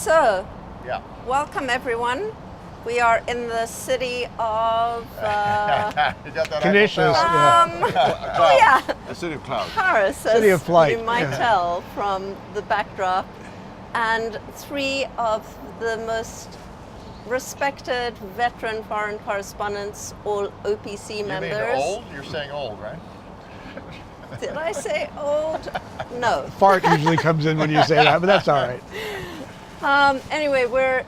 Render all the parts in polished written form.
So, Yeah. welcome everyone. We are in the city of You got that Canisius, Eiffel Tower? yeah, The city of clouds. Paris, City as of flight, you might yeah. tell from the backdrop, and three of the most respected veteran foreign correspondents, all OPC You members. mean old? You're saying old, right? Did I say old? No. Fart usually comes in when you say that, but that's all right. Anyway, we're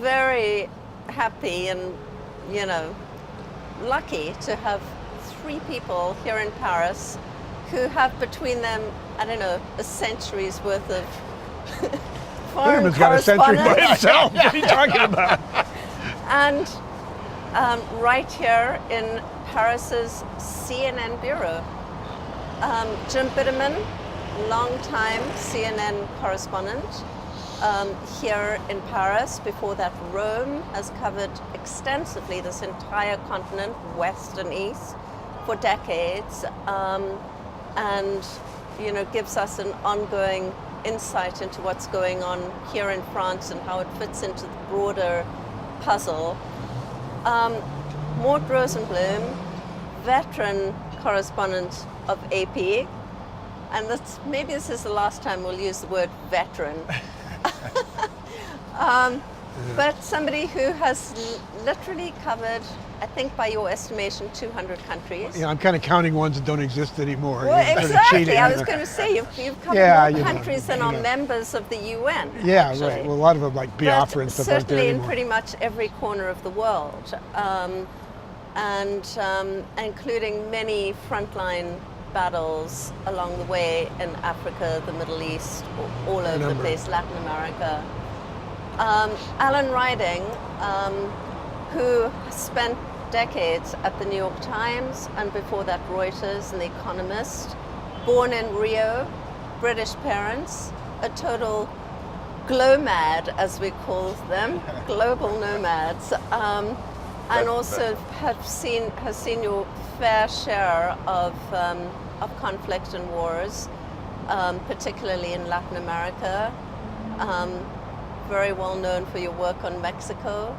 very happy and, lucky to have three people here in Paris who have between them, I don't know, a century's worth of foreign Bittermann's got a century by correspondence. himself. What are you talking about? And right here in Paris's CNN bureau, Jim Bittermann, longtime CNN correspondent here in Paris. Before that, Rome, has covered extensively this entire continent, west and east, for decades, and gives us an ongoing insight into what's going on here in France and how it fits into the broader puzzle. Mort Rosenblum, veteran correspondent of AP, and maybe this is the last time we'll use the word veteran, but somebody who has literally covered, I think by your estimation, 200 countries. Yeah, I'm kind of counting ones that don't exist anymore. Well, You're sort of exactly. cheating. I was going to say, you've covered Yeah, more you know, countries than are members of the UN. Yeah, actually. right. Well, a lot of them, like Biafra But and stuff, aren't there certainly in anymore. pretty much every corner of the world, and including many frontline battles along the way in Africa, the Middle East, all over the place, Latin America. Alan Riding, who spent decades at the New York Times and before that Reuters and The Economist, born in Rio, British parents, a total glomad, as we call them, global nomads, and also has seen your fair share of conflict and wars, particularly in Latin America. Very well known for your work on Mexico,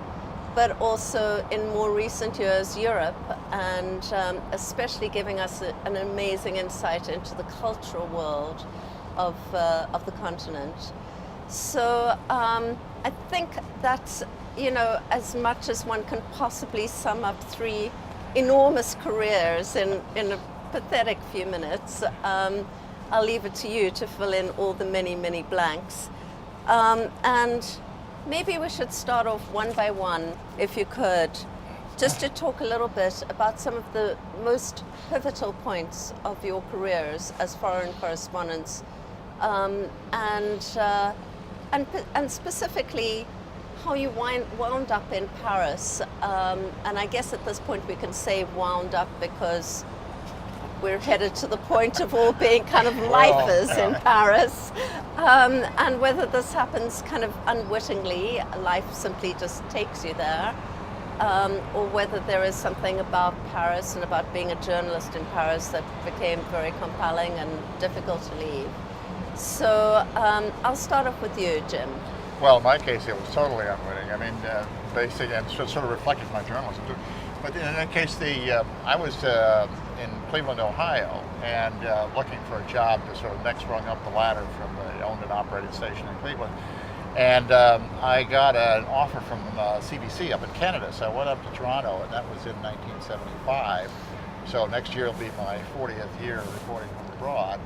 but also in more recent years Europe, and especially giving us an amazing insight into the cultural world of the continent. So I think that's as much as one can possibly sum up three enormous careers in a pathetic few minutes. I'll leave it to you to fill in all the many, many blanks. And maybe we should start off one by one, if you could, just to talk a little bit about some of the most pivotal points of your careers as foreign correspondents, and specifically how you wound up in Paris. And I guess at this point we can say wound up because we're headed to the point of all being kind of lifers in Paris. And whether this happens kind of unwittingly, life simply just takes you there, or whether there is something about Paris and about being a journalist in Paris that became very compelling and difficult to leave. So I'll start off with you, Jim. Well, in my case, it was totally unwitting. I mean, basically, and sort of reflected my journalism too. But in that case, I was in Cleveland, Ohio, and looking for a job to sort of next rung up the ladder from the owned and operated station in Cleveland. And I got an offer from CBC up in Canada, so I went up to Toronto, and that was in 1975. So next year will be my 40th year reporting from abroad.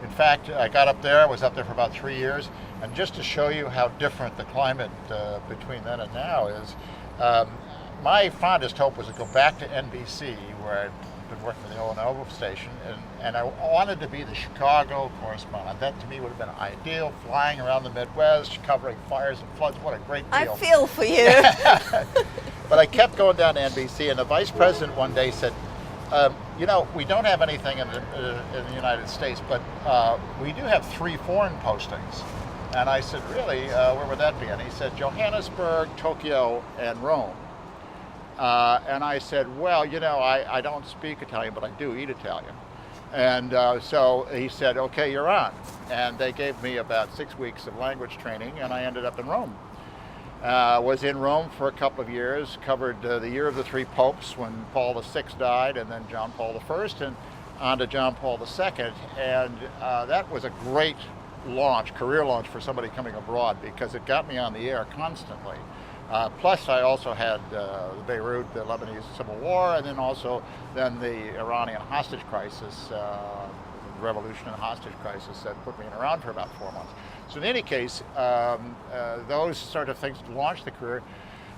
In fact, I got up there, I was up there for about 3 years, and just to show you how different the climate between then and now is, my fondest hope was to go back to NBC, where I'd been working for the O&O station, and I wanted to be the Chicago correspondent. That to me would have been ideal, flying around the Midwest, covering fires and floods. What a great deal. I feel for you. But I kept going down to NBC, and the vice president one day said, we don't have anything in the United States, but we do have 3 foreign postings. And I said, really, where would that be? And he said, Johannesburg, Tokyo, and Rome. And I said, well, I don't speak Italian, but I do eat Italian. And so he said, okay, you're on. and they gave me about 6 weeks of language training, and I ended up in Rome. Was in Rome for a couple of years, covered the year of the three popes when Paul VI died, and then John Paul I, and on to John Paul II. And that was a great launch, career launch for somebody coming abroad, because it got me on the air constantly. Plus, I also had Beirut, the Lebanese Civil War, and then also the Iranian hostage crisis, revolution and hostage crisis that put me around for about 4 months. So in any case, those sort of things launched the career.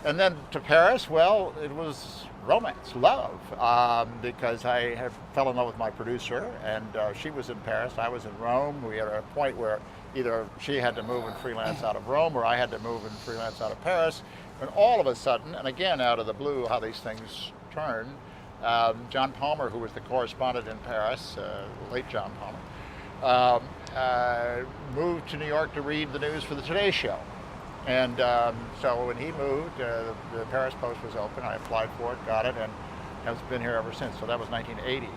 And then to Paris, well, it was romance, love, because I fell in love with my producer, and she was in Paris, I was in Rome. We had a point where either she had to move and freelance out of Rome, or I had to move and freelance out of Paris. And all of a sudden, and again out of the blue, how these things turn, John Palmer, who was the correspondent in Paris, late John Palmer, moved to New York to read the news for the Today Show. And so when he moved, the Paris Post was open. I applied for it, got it, and has been here ever since. So that was 1980.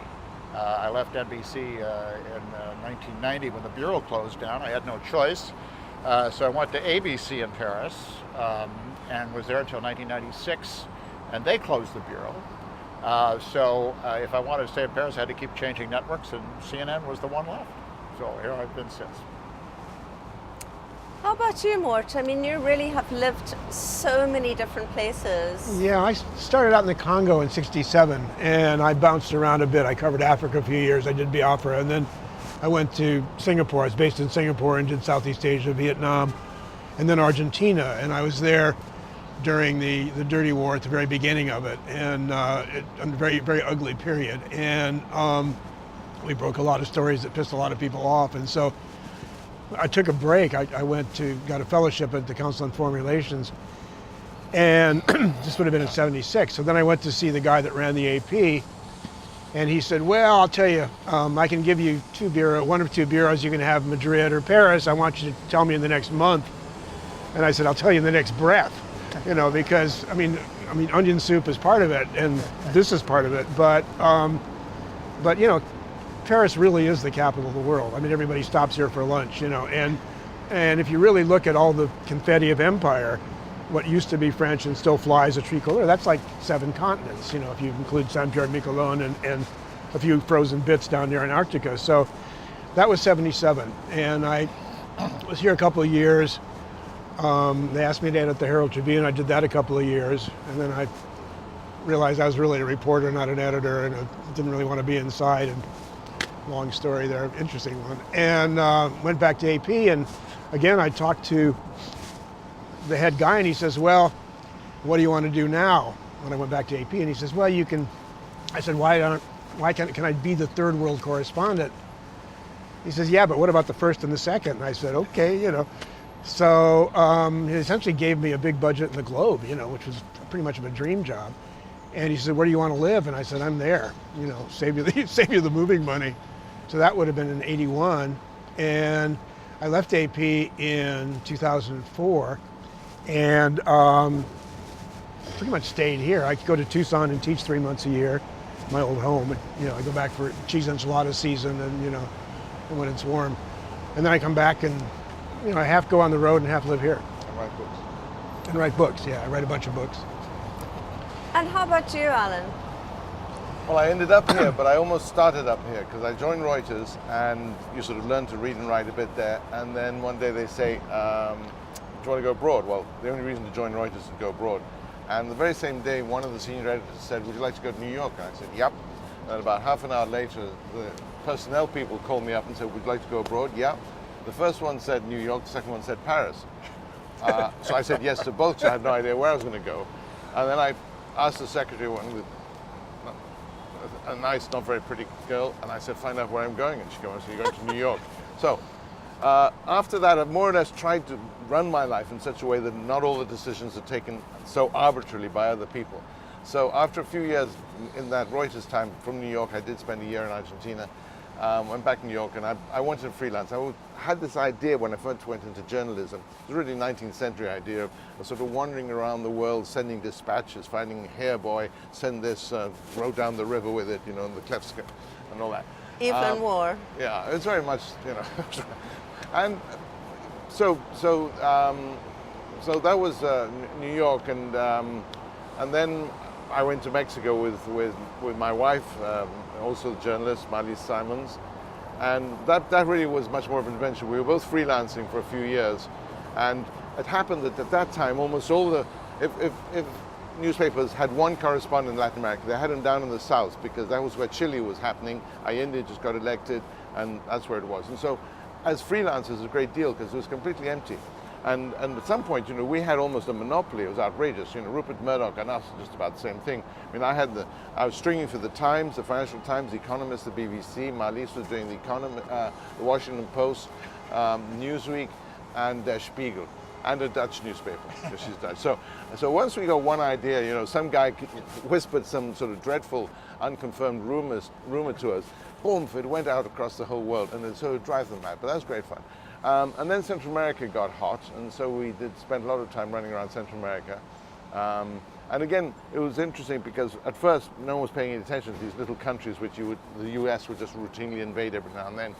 I left NBC in 1990 when the bureau closed down. I had no choice. So I went to ABC in Paris and was there until 1996, and they closed the bureau. So if I wanted to stay in Paris, I had to keep changing networks, and CNN was the one left. So here I've been since. How about you, Mort? I mean, you really have lived so many different places. Yeah, I started out in the Congo in '67, and I bounced around a bit. I covered Africa a few years. I did Biafra, and then I went to Singapore. I was based in Singapore and did Southeast Asia, Vietnam, and then Argentina. And I was there during the Dirty War at the very beginning of it, and a very, very ugly period. And we broke a lot of stories that pissed a lot of people off. And so I took a break. I got a fellowship at the Council on Foreign Relations, and this would have been in '76. So then I went to see the guy that ran the AP, and he said, well, I'll tell you, I can give you one of two bureaus. You can have Madrid or Paris. I want you to tell me in the next month. And I said, I'll tell you in the next breath, because I mean, onion soup is part of it, and this is part of it. But Paris really is the capital of the world. I mean, everybody stops here for lunch, and if you really look at all the confetti of empire, what used to be French and still flies a tricolor, that's like 7 continents, if you include Saint-Pierre-Miquelon and a few frozen bits down there in Antarctica. So that was '77, and I was here a couple of years. They asked me to edit the Herald Tribune. I did that a couple of years, and then I realized I was really a reporter, not an editor, and I didn't really want to be inside. And long story there, interesting one. And went back to AP, and again, I talked to the head guy, and he says, well, what do you want to do now? When I went back to AP, and he says, well, you can. I said, can I be the third world correspondent? He says, yeah, but what about the first and the second? And I said, okay, So he essentially gave me a big budget in the Globe, which was pretty much of a dream job. And he said, where do you want to live? And I said, I'm there, save you the moving money. So that would have been in '81. And I left AP in 2004 and pretty much stayed here. I go to Tucson and teach 3 months a year, my old home. I go back for cheese enchilada season and, when it's warm. And then I come back and, I half go on the road and half live here. And write books. And write books, yeah. I write a bunch of books. And how about you, Alan? Well, I ended up here, but I almost started up here because I joined Reuters, and you sort of learn to read and write a bit there. And then one day they say, do you want to go abroad? Well, the only reason to join Reuters is to go abroad. And the very same day, one of the senior editors said, would you like to go to New York? And I said, yep. And about half an hour later, the personnel people called me up and said, would you like to go abroad? Yep. The first one said New York, the second one said Paris. So I said yes to both, because I had no idea where I was going to go. And then I asked the secretary, one with a nice, not very pretty girl, and I said, find out where I'm going. And she goes, so you're going to New York. So after that, I've more or less tried to run my life in such a way that not all the decisions are taken so arbitrarily by other people. So after a few years in that Reuters time from New York, I did spend a year in Argentina. Went back to New York, and I wanted to freelance. I had this idea when I first went into journalism. It was really a 19th century idea of sort of wandering around the world, sending dispatches, finding a hair boy, send this, row down the river with it, in the Klevska and all that. Even more. Yeah, it's very much, and so that was New York, and then I went to Mexico with my wife, also the journalist Marlise Simons, and that really was much more of an adventure. We were both freelancing for a few years, and it happened that at that time almost all the if newspapers had one correspondent in Latin America, they had him down in the south because that was where Chile was happening. Allende just got elected, and that's where it was. And so, as freelancers, it was a great deal because it was completely empty. And at some point, we had almost a monopoly. It was outrageous. Rupert Murdoch and us, just about the same thing. I mean, I was stringing for the Times, the Financial Times, the Economist, the BBC. Marlise was doing the Washington Post, Newsweek, and Der Spiegel, and a Dutch newspaper. She's Dutch. So once we got one idea, some guy whispered some sort of dreadful, unconfirmed rumor to us. Boom! It went out across the whole world, and so it drives them mad. But that was great fun. And then Central America got hot, and so we did spend a lot of time running around Central America. And again, it was interesting because at first no one was paying any attention to these little countries which the US would just routinely invade every now and then.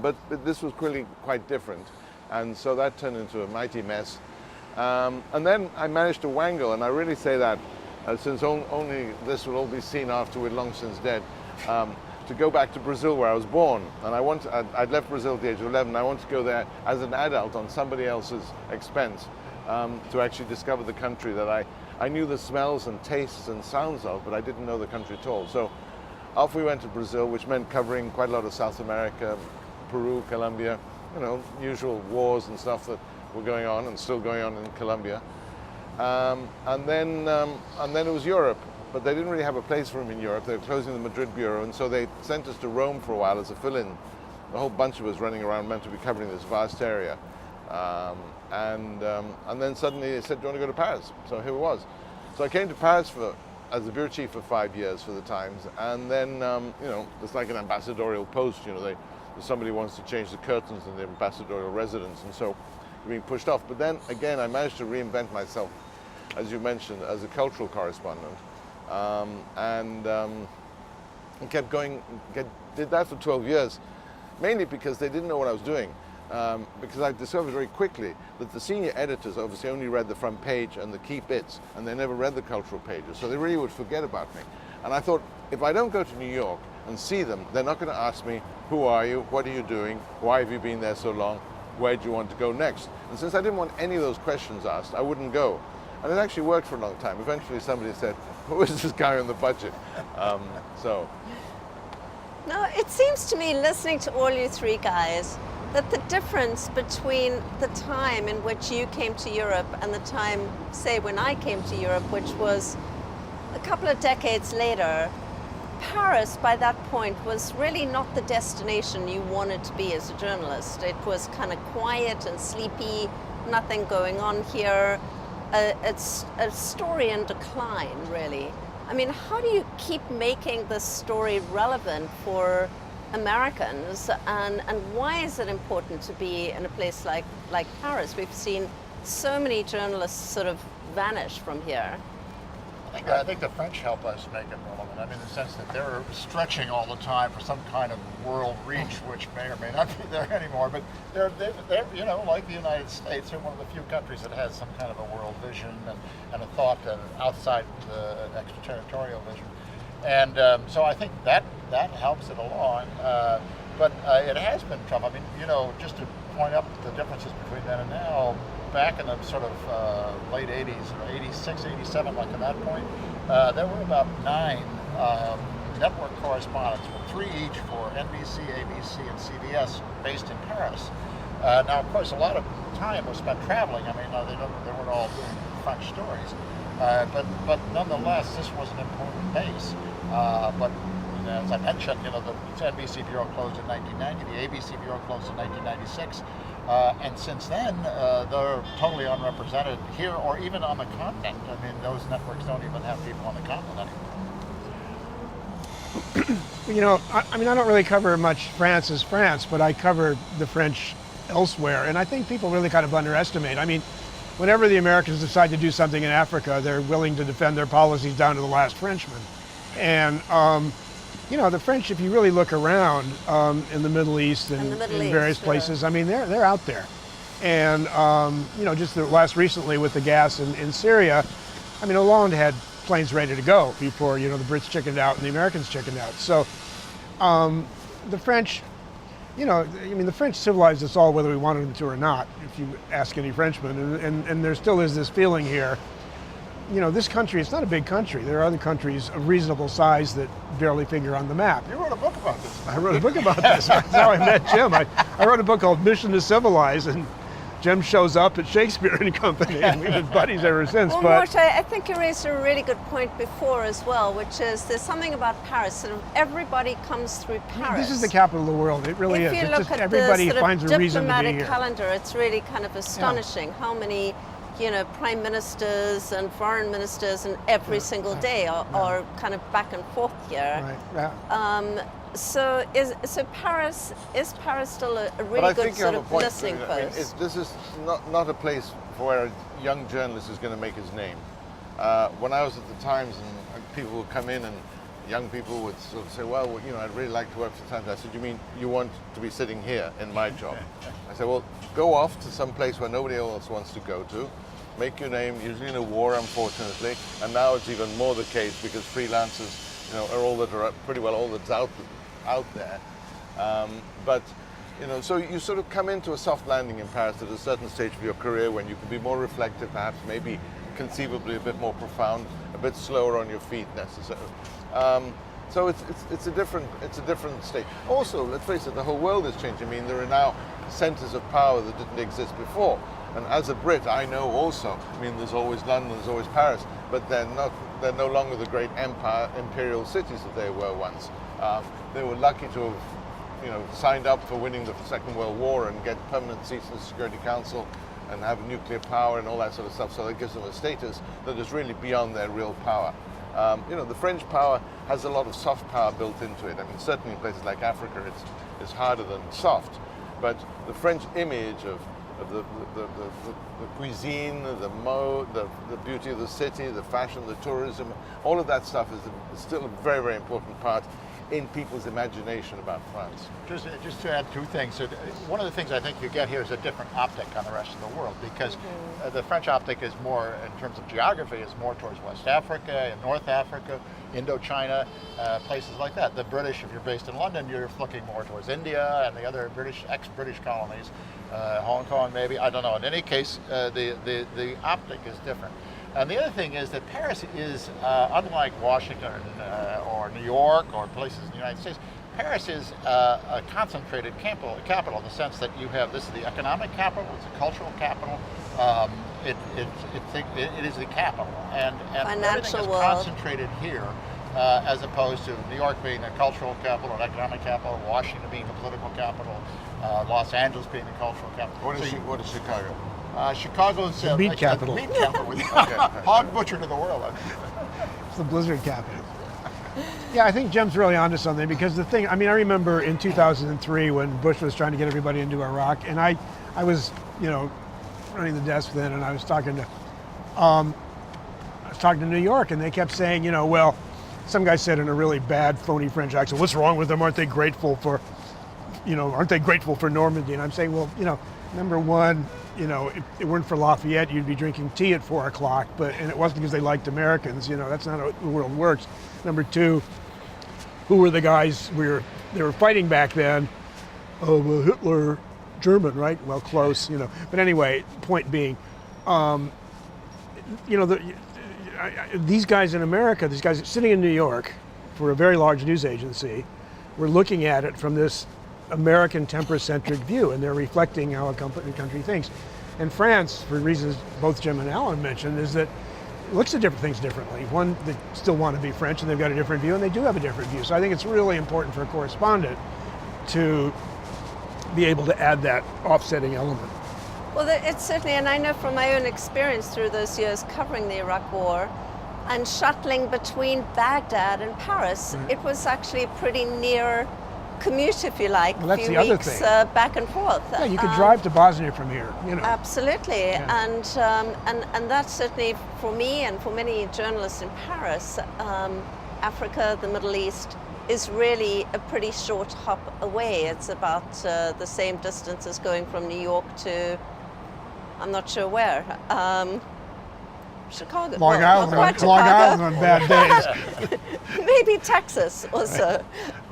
But this was clearly quite different, and so that turned into a mighty mess. And then I managed to wangle, and I really say that since only this will all be seen after we're long since dead, to go back to Brazil where I was born. And I'd left Brazil at the age of 11. I wanted to go there as an adult on somebody else's expense to actually discover the country that I knew the smells and tastes and sounds of, but I didn't know the country at all. So off we went to Brazil, which meant covering quite a lot of South America, Peru, Colombia, usual wars and stuff that were going on and still going on in Colombia. And then it was Europe. But they didn't really have a place for him in Europe. They were closing the Madrid bureau, and so they sent us to Rome for a while as a fill-in. A whole bunch of us running around meant to be covering this vast area. And then suddenly they said, do you want to go to Paris? So here it was. So I came to Paris as the bureau chief for 5 years for the Times, and then, it's like an ambassadorial post, somebody wants to change the curtains in the ambassadorial residence, and so you're being pushed off. But then, again, I managed to reinvent myself, as you mentioned, as a cultural correspondent. And kept going, did that for 12 years, mainly because they didn't know what I was doing. Because I discovered very quickly that the senior editors obviously only read the front page and the key bits, and they never read the cultural pages, so they really would forget about me. And I thought, if I don't go to New York and see them, they're not going to ask me, who are you, what are you doing, why have you been there so long, where do you want to go next? And since I didn't want any of those questions asked, I wouldn't go. And it actually worked for a long time. Eventually somebody said, who is this guy on the budget? No, it seems to me, listening to all you three guys, that the difference between the time in which you came to Europe and the time, say, when I came to Europe, which was a couple of decades later, Paris by that point was really not the destination you wanted to be as a journalist. It was kind of quiet and sleepy, nothing going on here. It's a story in decline, really. I mean, how do you keep making this story relevant for Americans, and why is it important to be in a place like Paris? We've seen so many journalists sort of vanish from here. I think the French help us make it relevant. I mean, in the sense that they're stretching all the time for some kind of world reach, which may or may not be there anymore. But they're like the United States, they're one of the few countries that has some kind of a world vision and a thought outside the extraterritorial vision. And so I think that helps it along. But it has been tough. I mean, just to point up the differences between then and now, back in the sort of late 80s, or 86, 87, like at that point, there were about 9 network correspondents, with 3 each for NBC, ABC, and CBS, based in Paris. Now, of course, a lot of time was spent traveling. I mean, they weren't all doing French stories. But nonetheless, this was an important base. But as I mentioned, the NBC bureau closed in 1990, the ABC bureau closed in 1996, and since then they're totally unrepresented here or even on the continent. I mean, those networks don't even have people on the continent anymore. I don't really cover much France as France, but I cover the French elsewhere, and I think people really kind of underestimate. I mean, whenever the Americans decide to do something in Africa, they're willing to defend their policies down to the last Frenchman. And you know, the French, if you really look around in the Middle East and the Middle in various East, places, I mean, they're out there. And, you know, just the last recently with the gas in Syria, I mean, Hollande had planes ready to go before, you know, the Brits chickened out and the Americans chickened out. So the French, you know, I mean, the French civilized us all whether we wanted them to or not, if you ask any Frenchman. And there still is this feeling here, you know, this country, it's not a big country. There are other countries of reasonable size that barely figure on the map. You wrote a book about this. I wrote a book about this. That's how I met Jim. I wrote a book called Mission to Civilize, and Jim shows up at Shakespeare and Company, and we've been buddies ever since. Well, But Mort, I think you raised a really good point before as well, which is there's something about Paris. Sort of everybody comes through Paris. this is the capital of the world. It really if is. you It's look just at everybody the sort finds of a reason to be diplomatic here. calendar, it's really kind of astonishing how many, you know, prime ministers and foreign ministers and every single day are kind of back and forth here. Right. Yeah. So is Paris still a But really I good think you sort have a of point. listening I mean, post? this is not a place where a young journalist is going to make his name. When I was at the Times, and people would come in, and young people would sort of say, "Well, you know, I'd really like to work for the Times." I said, "You mean you want to be sitting here in my job?" I said, "Well, go off to some place where nobody else wants to go to. Make your name, usually in a war, unfortunately, and now it's even more the case because freelancers, you know, are all that are pretty well all that's out there. But you know, so you sort of come into a soft landing in Paris at a certain stage of your career when you can be more reflective, perhaps, maybe conceivably a bit more profound, a bit slower on your feet necessarily. So it's a different state. Also, let's face it, the whole world is changing. I mean, there are now centres of power that didn't exist before. And as a Brit, I know also, I mean, there's always London, there's always Paris, but they're no longer the great imperial cities that they were once. They were lucky to have, you know, signed up for winning the Second World War and get permanent seats in the Security Council and have nuclear power and all that sort of stuff. So that gives them a status that is really beyond their real power. You know, the French power has a lot of soft power built into it. I mean, certainly in places like Africa, it's harder than soft. But the French image of the cuisine, the mode, the beauty of the city, the fashion, the tourism, all of that stuff is still a very, very important part in people's imagination about France. Just to add two things. So one of the things I think you get here is a different optic on the rest of the world, because the French optic is more, in terms of geography, is more towards West Africa and North Africa, Indochina, places like that. The British, if you're based in London, you're looking more towards India and the other ex-British colonies, Hong Kong maybe, I don't know. In any case, the optic is different. And the other thing is that Paris is, unlike Washington or New York or places in the United States, Paris is a concentrated capital in the sense that you have, this is the economic capital, it's a cultural capital, it is the capital. And everything is concentrated here, as opposed to New York being a cultural capital, an economic capital, Washington being the political capital, Los Angeles being the cultural capital. What is Chicago? Chicago's the meat capital. Meat capital. Hog butcher to the world. It's the blizzard capital. Yeah, I think Jim's really onto something, because the thing, I mean, I remember in 2003 when Bush was trying to get everybody into Iraq, and I was, you know, running the desk then, and I was talking to New York, and they kept saying, you know, well, some guy said in a really bad, phony French accent, "What's wrong with them? Aren't they grateful for Normandy?" And I'm saying, well, you know, number one, you know, if it weren't for Lafayette, you'd be drinking tea at 4 o'clock, and it wasn't because they liked Americans, you know, that's not how the world works. Number two, who were the guys they were fighting back then? Oh, well, Hitler, German, right? Well, close, you know. But anyway, point being, you know, these guys in America, these guys sitting in New York for a very large news agency, were looking at it from this American temper-centric view, and they're reflecting how a country thinks. And France, for reasons both Jim and Alan mentioned, is that it looks at different things differently. One, they still want to be French, and they've got a different view, and they do have a different view. So I think it's really important for a correspondent to be able to add that offsetting element. Well, it's certainly, and I know from my own experience through those years covering the Iraq War and shuttling between Baghdad and Paris, it was actually a pretty near commute, if you like, well, that's a few the weeks other thing. Back and forth. Yeah, you could drive to Bosnia from here, you know. Absolutely, Yeah. and that's certainly for me and for many journalists in Paris, Africa, the Middle East, is really a pretty short hop away. It's about the same distance as going from New York to, I'm not sure where, Chicago. Long Well, Island, not quite Long Chicago. Island on bad days. Maybe Texas also,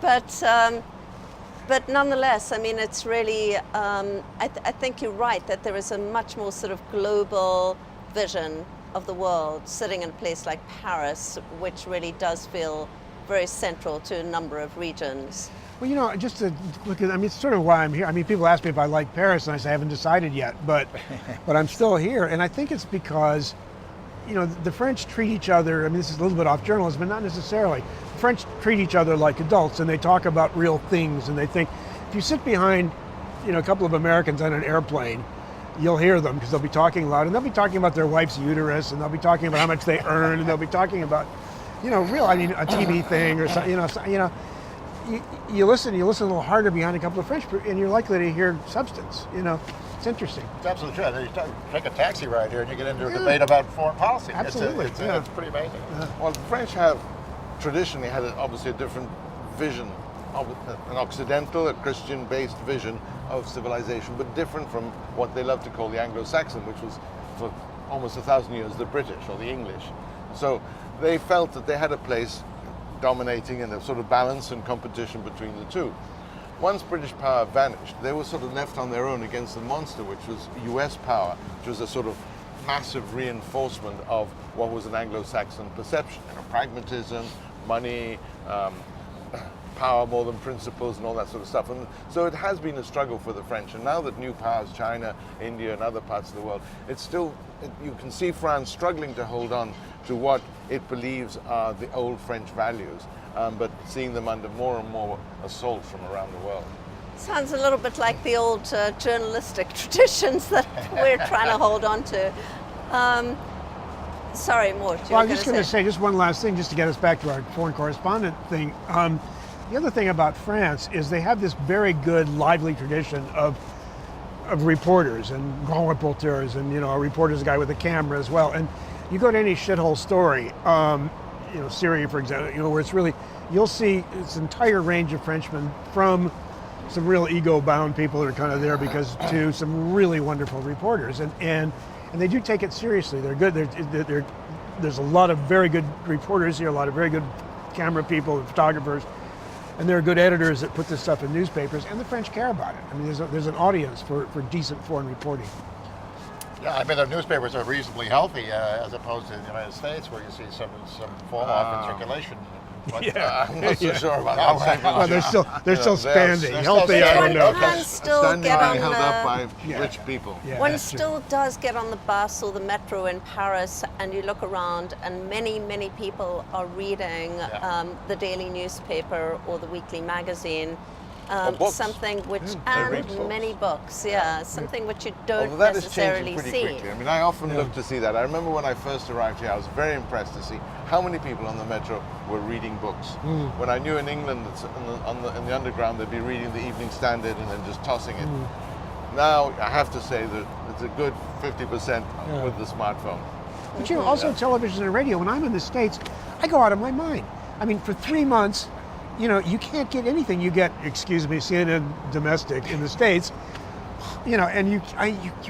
but nonetheless, I mean, it's really. I think you're right that there is a much more sort of global vision of the world sitting in a place like Paris, which really does feel very central to a number of regions. Well, you know, just to look at, I mean, it's sort of why I'm here. I mean, people ask me if I like Paris, and I say I haven't decided yet, but I'm still here, and I think it's because, you know, the French treat each other, I mean, this is a little bit off journalism, but not necessarily. The French treat each other like adults, and they talk about real things, and they think, if you sit behind, you know, a couple of Americans on an airplane, you'll hear them because they'll be talking loud, and they'll be talking about their wife's uterus, and they'll be talking about how much they earn, and they'll be talking about, you know, real, I mean, a TV thing or something, you listen a little harder behind a couple of French, and you're likely to hear substance, you know. It's interesting. It's absolutely true. You take a taxi ride here and you get into a debate about foreign policy. Absolutely. It's pretty amazing. Well, the French have traditionally had obviously a different vision, of an Occidental, a Christian-based vision of civilization, but different from what they love to call the Anglo-Saxon, which was for almost 1,000 years the British or the English. So they felt that they had a place dominating in a sort of balance and competition between the two. Once British power vanished, they were sort of left on their own against the monster, which was US power, which was a sort of massive reinforcement of what was an Anglo-Saxon perception, you know, pragmatism, money, power more than principles, and all that sort of stuff. And so it has been a struggle for the French. And now that new powers, China, India, and other parts of the world, it's still, you can see France struggling to hold on to what it believes are the old French values, but seeing them under more and more assault from around the world. Sounds a little bit like the old journalistic traditions that we're trying to hold on to. Sorry, Mort. Well, I'm just going to say just one last thing, just to get us back to our foreign correspondent thing. The other thing about France is they have this very good, lively tradition of reporters and grand reporters, and, you know, a reporter's a guy with a camera as well. And you go to any shithole story, you know, Syria, for example, you know, where it's really, you'll see this entire range of Frenchmen, from some real ego-bound people that are kind of there because to some really wonderful reporters, and they do take it seriously. They're good. There's a lot of very good reporters here, a lot of very good camera people and photographers, and there are good editors that put this stuff in newspapers, and the French care about it. I mean, there's an audience for decent foreign reporting. Yeah, I mean, the newspapers are reasonably healthy as opposed to the United States, where you see some fall off in circulation. But, Yeah. I'm not so sure about that. Well, they're still standing. they're Healthy, still I don't standing. know. Okay. One still Standing get on being held up by Yeah. rich people. Yeah, One that's true. still does get on the bus or the metro in Paris, and you look around, and many people are reading the daily newspaper or the weekly magazine. books. Something which, they read and books. many books, something which you don't Although that is necessarily changing pretty see. quickly. I mean, I often look to see that. I remember when I first arrived here, I was very impressed to see how many people on the metro were reading books. When I knew in England, in the underground, they'd be reading the Evening Standard and then just tossing it. Now, I have to say that it's a good 50% with the smartphone. But you know, also television and radio, when I'm in the States, I go out of my mind. I mean, for 3 months, you know, you can't get anything. You get, excuse me, CNN domestic in the States, you know, and you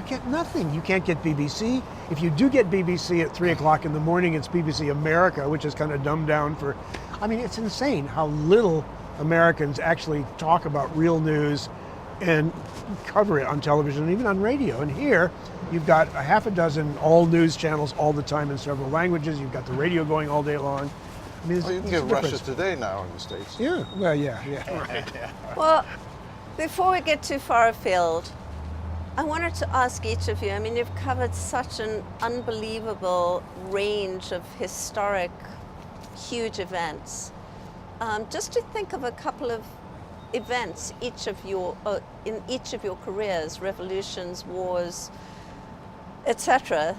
get nothing. You can't get BBC. If you do get BBC at 3 o'clock in the morning, it's BBC America, which is kind of dumbed down for, I mean, it's insane how little Americans actually talk about real news and cover it on television and even on radio. And here, you've got a half a dozen all news channels all the time in several languages. You've got the radio going all day long. I mean, Well, you can it's get a Russia difference. Today now in the States. Yeah, well, yeah. Right. Well, before we get too far afield, I wanted to ask each of you, I mean, you've covered such an unbelievable range of historic, huge events. Just to think of a couple of events in each of your careers, revolutions, wars, etc.,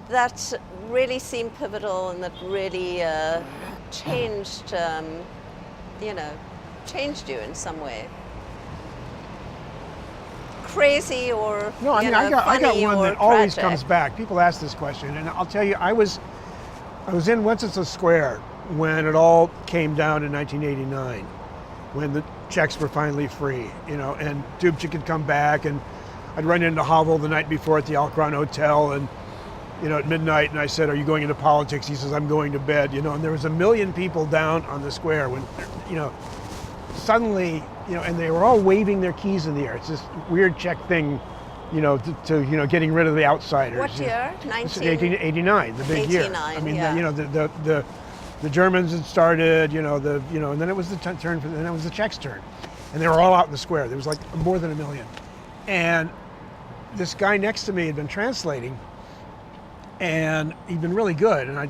that really seem pivotal and that really changed you in some way. Crazy or No, I mean, I got funny one or that always tragic. comes back. People ask this question, and I'll tell you, I was in Wenceslas Square when it all came down in 1989, when the Czechs were finally free, and Dubček had come back, and I'd run into Havel the night before at the Alcron Hotel, and at midnight, and I said, "Are you going into politics?" He says, "I'm going to bed." And there was 1 million people down on the square when, suddenly, and they were all waving their keys in the air. It's this weird Czech thing, to getting rid of the outsiders. What year? 1889, the big year. 89, I mean, yeah. the Germans had started, and then it was the turn for, then it was the Czechs' turn, and they were all out in the square. There was like more than 1 million, and this guy next to me had been translating, and he'd been really good, and I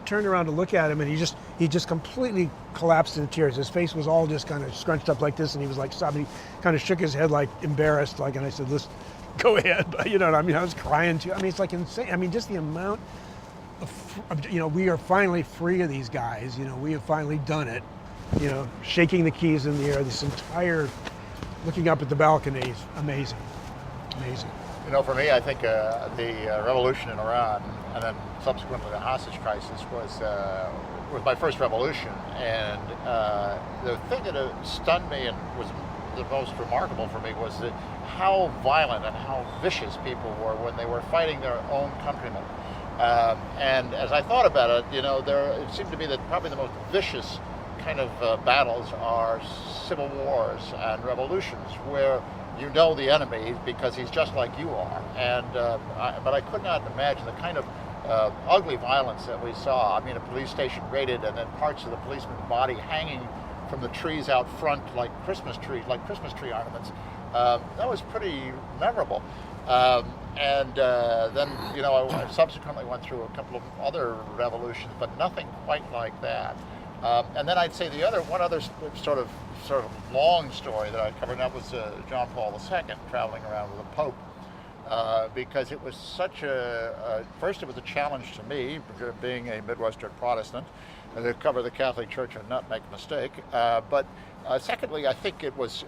turned around to look at him, and he just completely collapsed in tears. His face was all just kind of scrunched up like this, and he was like sobbing. He kind of shook his head like embarrassed, like, and I said, "Listen, go ahead." But I was crying too. I mean, it's like insane. I mean, just the amount of, we are finally free of these guys. We have finally done it. Shaking the keys in the air. This entire, looking up at the balconies, amazing. For me, I think the revolution in Iran and then subsequently the hostage crisis was my first revolution. And the thing that stunned me and was the most remarkable for me was how violent and how vicious people were when they were fighting their own countrymen. And as I thought about it, it seemed to me that probably the most vicious kind of battles are civil wars and revolutions, where the enemy because he's just like you are. And but I could not imagine the kind of ugly violence that we saw. I mean, a police station raided, and then parts of the policeman's body hanging from the trees out front like Christmas tree ornaments. That was pretty memorable. And then, I subsequently went through a couple of other revolutions, but nothing quite like that. And then I'd say one other sort of long story that I covered, and that was John Paul II traveling around with a pope, because it was such first it was a challenge to me, being a Midwestern Protestant, to cover the Catholic Church and not make a mistake. But secondly, I think it was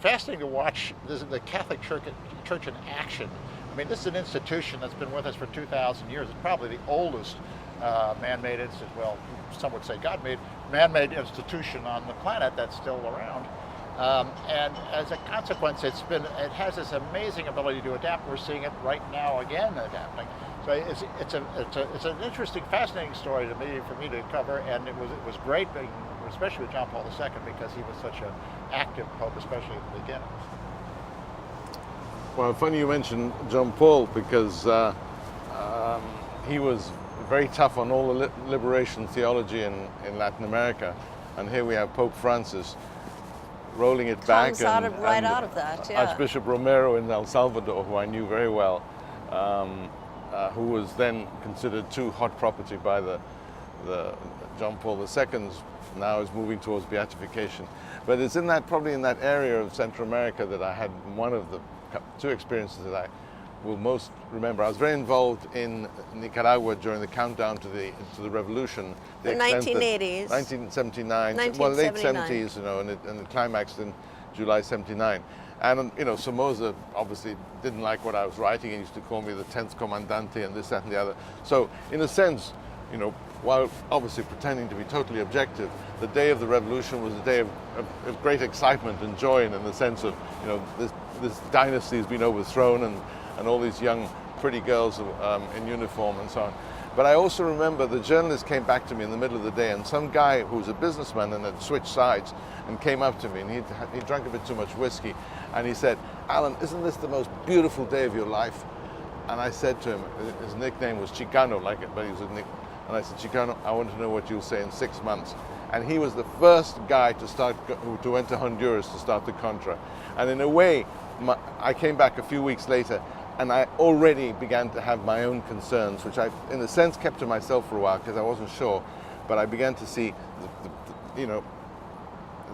fascinating to watch the Catholic Church in action. I mean, this is an institution that's been with us for 2,000 years. It's probably the oldest man-made institution, well, some would say God-made, man-made institution on the planet that's still around. And as a consequence, it has this amazing ability to adapt. We're seeing it right now again adapting. So it's an interesting, fascinating story for me to cover, and it was great being, especially with John Paul II, because he was such an active pope, especially at the beginning. Well, funny you mentioned John Paul, because he was very tough on all the liberation theology in Latin America, and here we have Pope Francis rolling it back. Comes out of that, yeah. Archbishop Romero in El Salvador, who I knew very well, who was then considered too hot property by the John Paul II's, now is moving towards beatification. But it's probably in that area of Central America that I had one of the two experiences that I will most remember. I was very involved in Nicaragua during the countdown to the revolution. The 1980s. 1979. 1979. Well, late 70s, and the climax in July 79. And, Somoza obviously didn't like what I was writing and used to call me the 10th Comandante and this, that, and the other. So, in a sense, while obviously pretending to be totally objective, the day of the revolution was a day of great excitement and joy, and in the sense of, this dynasty has been overthrown, and all these young, pretty girls in uniform and so on. But I also remember the journalist came back to me in the middle of the day, and some guy who was a businessman and had switched sides and came up to me, and he drank a bit too much whiskey, and he said, "Alan, isn't this the most beautiful day of your life?" And I said to him, his nickname was Chicano, but he was a nick. And I said, "Chicano, I want to know what you'll say in 6 months." And he was the first guy to went to Honduras to start the Contra. And in a way, I came back a few weeks later, and I already began to have my own concerns, which I, in a sense, kept to myself for a while because I wasn't sure. But I began to see, in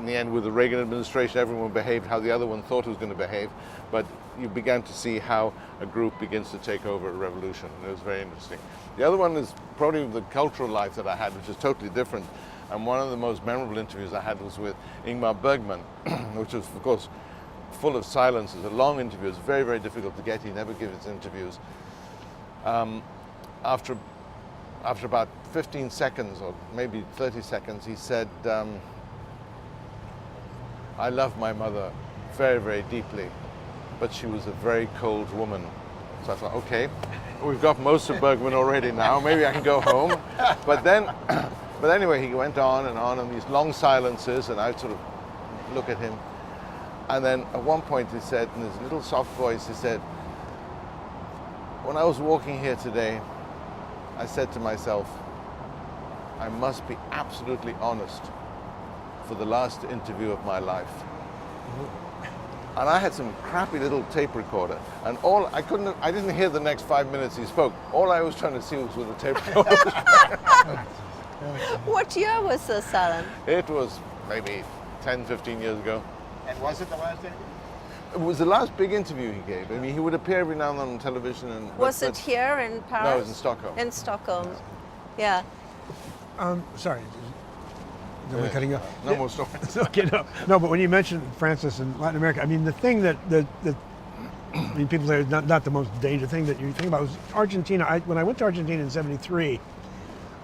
the end, with the Reagan administration, everyone behaved how the other one thought it was going to behave. But you began to see how a group begins to take over a revolution, and it was very interesting. The other one is probably the cultural life that I had, which is totally different. And one of the most memorable interviews I had was with Ingmar Bergman, which was, of course, full of silence. It's a long interview. It's very, very difficult to get. He never gives his interviews. After after about 15 seconds or maybe 30 seconds, he said, I love my mother very, very deeply, but she was a very cold woman. So I thought, okay, we've got most of Bergman already now, maybe I can go home. But anyway, he went on and these long silences, and I'd sort of look at him. And then at one point he said, in his little soft voice, he said, when I was walking here today, I said to myself, I must be absolutely honest for the last interview of my life. And I had some crappy little tape recorder, and I didn't hear the next 5 minutes he spoke. All I was trying to see was with the tape recorder. What year was this, Alan? It was maybe 10, 15 years ago. And was it the last interview? It was the last big interview he gave. I mean, he would appear every now and then on television. And Was it here in Paris? No, it was in Stockholm. In Stockholm, yeah. Sorry. Am I cutting you off? No more stories. Okay, no, but when you mentioned Francis and Latin America, I mean, the thing that I mean, people say not the most dangerous thing that you think about was Argentina. When I went to Argentina in '73,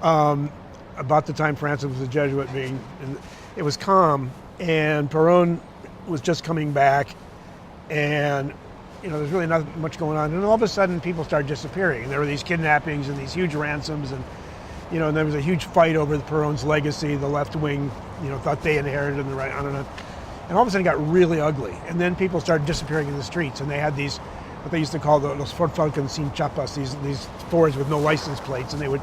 about the time Francis was a Jesuit, it was calm, and Perón was just coming back, and there's really not much going on. And all of a sudden, people started disappearing, and there were these kidnappings and these huge ransoms, and and there was a huge fight over Perón's legacy. The left wing, thought they inherited, and the right, I don't know. And all of a sudden, it got really ugly. And then people started disappearing in the streets, and they had these, what they used to call los Ford Falcon sin chapas, these Fords with no license plates, and they would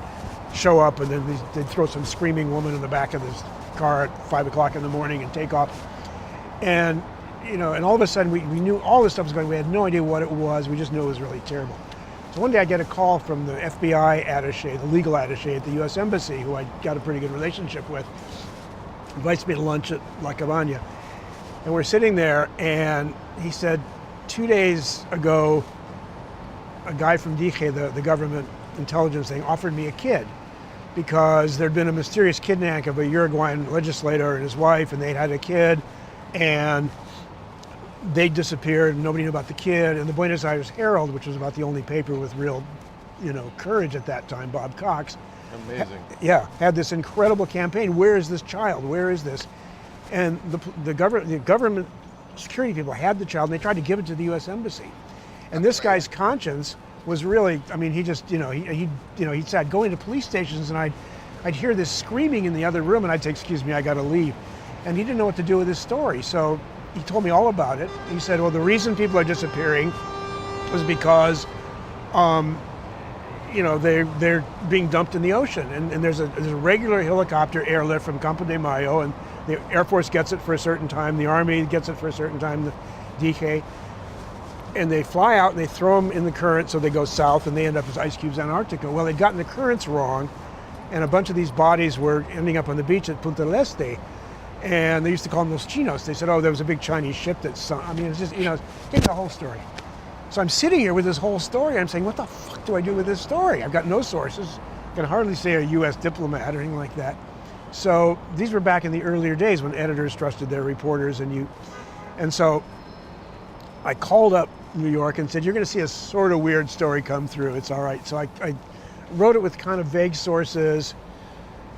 show up, and then they'd throw some screaming woman in the back of this car at 5 o'clock in the morning and take off. And and all of a sudden we knew all this stuff was going. We had no idea what it was. We just knew it was really terrible. So one day I get a call from the FBI attaché, the legal attaché at the U.S. Embassy, who I got a pretty good relationship with, invites me to lunch at La Cabana. And we're sitting there, and he said, 2 days ago, a guy from DIGE, the government intelligence thing, offered me a kid because there'd been a mysterious kidnapping of a Uruguayan legislator and his wife, and they'd had a kid, and they disappeared, and nobody knew about the kid. And the Buenos Aires Herald, which was about the only paper with real, courage at that time, Bob Cox. Amazing. Had this incredible campaign. Where is this child? Where is this? And the government security people had the child, and they tried to give it to the U.S. Embassy. And this guy's conscience was really, I mean, he just, he said, going to police stations, and I'd hear this screaming in the other room, and I'd say, excuse me, I got to leave. And he didn't know what to do with his story. So he told me all about it. He said, well, the reason people are disappearing was because, they're being dumped in the ocean. And there's a regular helicopter airlift from Campo de Mayo, and the Air Force gets it for a certain time, the Army gets it for a certain time, the DK, and they fly out and they throw them in the current, so they go south, and they end up as ice cubes in Antarctica. Well, they'd gotten the currents wrong, and a bunch of these bodies were ending up on the beach at Punta del Este. And they used to call them los chinos. They said, oh, there was a big Chinese ship that sunk. I mean, it's just, take the whole story. So I'm sitting here with this whole story. I'm saying, what the fuck do I do with this story? I've got no sources. I can hardly say a U.S. diplomat or anything like that. So these were back in the earlier days when editors trusted their reporters. And so I called up New York and said, you're going to see a sort of weird story come through. It's all right. So I wrote it with kind of vague sources.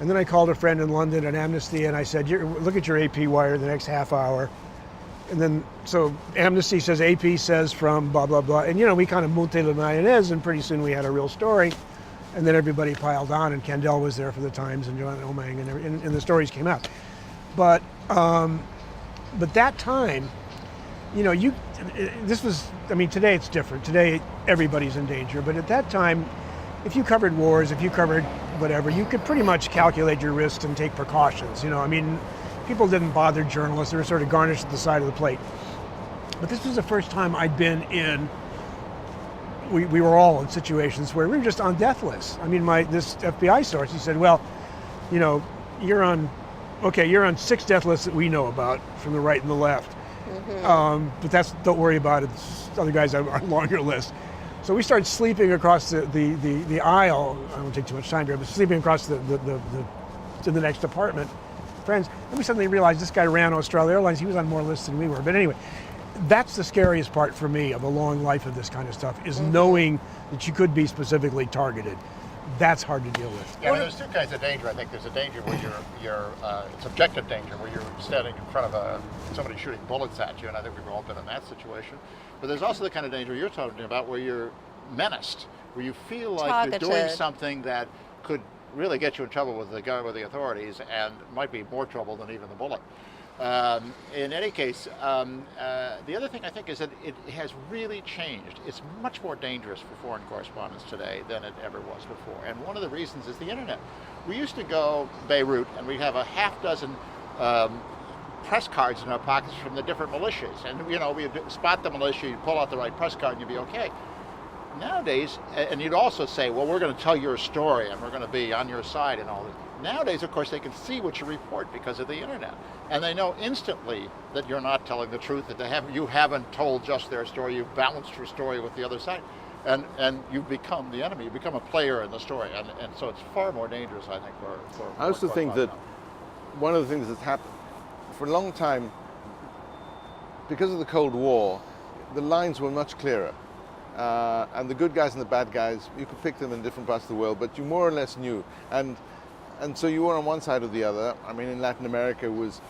And then I called a friend in London at Amnesty, and I said, look at your AP wire the next half hour. And then, so Amnesty says, AP says from blah, blah, blah. And, we kind of monte la mayonnaise, and pretty soon we had a real story. And then everybody piled on, and Kendall was there for the Times, and Joanna Omang, and the stories came out. But that time, this was, today it's different. Today, everybody's in danger. But at that time, if you covered wars, if you covered whatever, you could pretty much calculate your risks and take precautions. People didn't bother journalists. They were sort of garnished at the side of the plate. But this was the first time I'd been in, we were all in situations where we were just on death lists. This FBI source, he said, well, you're on 6 death lists that we know about from the right and the left. Mm-hmm. But don't worry about it. Other guys are on a longer list. So we started sleeping across the aisle. I won't take too much time here, but sleeping across to the next apartment, friends. Then we suddenly realized this guy ran Australia Airlines. He was on more lists than we were. But anyway, that's the scariest part for me of a long life of this kind of stuff, is knowing that you could be specifically targeted. that's hard to deal with. Yeah, I mean, there's two kinds of danger. I think there's a danger where it's objective danger, where you're standing in front of somebody shooting bullets at you, and I think we've all been in that situation. But there's also the kind of danger you're talking about, where you're menaced, where you feel like Targeted. you're doing something that could really get you in trouble with the authorities, and might be more trouble than even the bullet. In any case, the other thing I think is that it has really changed. It's much more dangerous for foreign correspondents today than it ever was before. And one of the reasons is the internet. We used to go Beirut and we'd have a half dozen press cards in our pockets from the different militias. And we'd spot the militia, you'd pull out the right press card and you'd be okay. Nowadays, and you'd also say, well, we're going to tell your story and we're going to be on your side and all this. Nowadays, of course, they can see what you report because of the internet. And they know instantly that you're not telling the truth, that you haven't told just their story, you've balanced your story with the other side. And you've become the enemy, you become a player in the story. And so it's far more dangerous, I think, for I also think that one of the things that's happened for a long time, because of the Cold War, the lines were much clearer. And the good guys and the bad guys, you could pick them in different parts of the world, but you more or less knew. And so you were on one side or the other. I mean, in Latin America, it was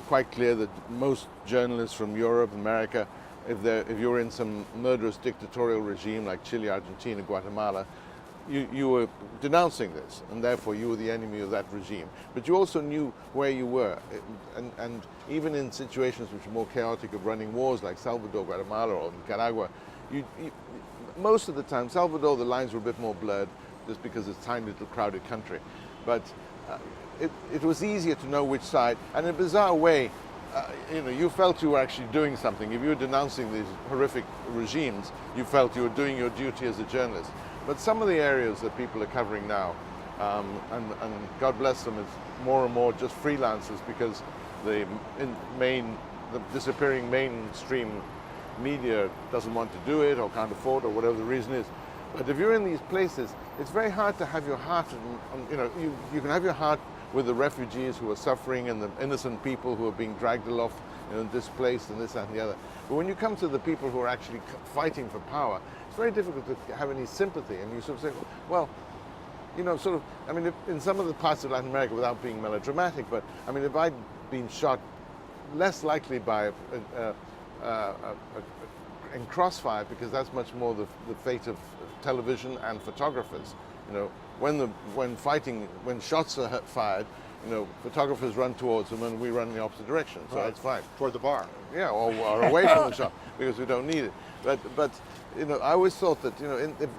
quite clear that most journalists from Europe, America, if you were in some murderous dictatorial regime like Chile, Argentina, Guatemala, you were denouncing this, and therefore you were the enemy of that regime. But you also knew where you were. And even in situations which are more chaotic of running wars like Salvador, Guatemala, or Nicaragua, most of the time, Salvador, the lines were a bit more blurred just because it's a tiny little crowded country. But it was easier to know which side, and in a bizarre way, you felt you were actually doing something. If you were denouncing these horrific regimes, you felt you were doing your duty as a journalist. But some of the areas that people are covering now, and God bless them, it's more and more just freelancers because the disappearing mainstream media doesn't want to do it or can't afford or whatever the reason is. But if you're in these places, it's very hard to have your heart, you can have your heart with the refugees who are suffering and the innocent people who are being dragged aloft, displaced and this, that and the other. But when you come to the people who are actually fighting for power, it's very difficult to have any sympathy. And you sort of say, well, in some of the parts of Latin America, without being melodramatic, but I mean, if I'd been shot, less likely by in crossfire, because that's much more the fate of television and photographers. When shots are fired, photographers run towards them and we run in the opposite direction. So that's fine. Toward the bar. Yeah, or away from the shot because we don't need it. But I always thought that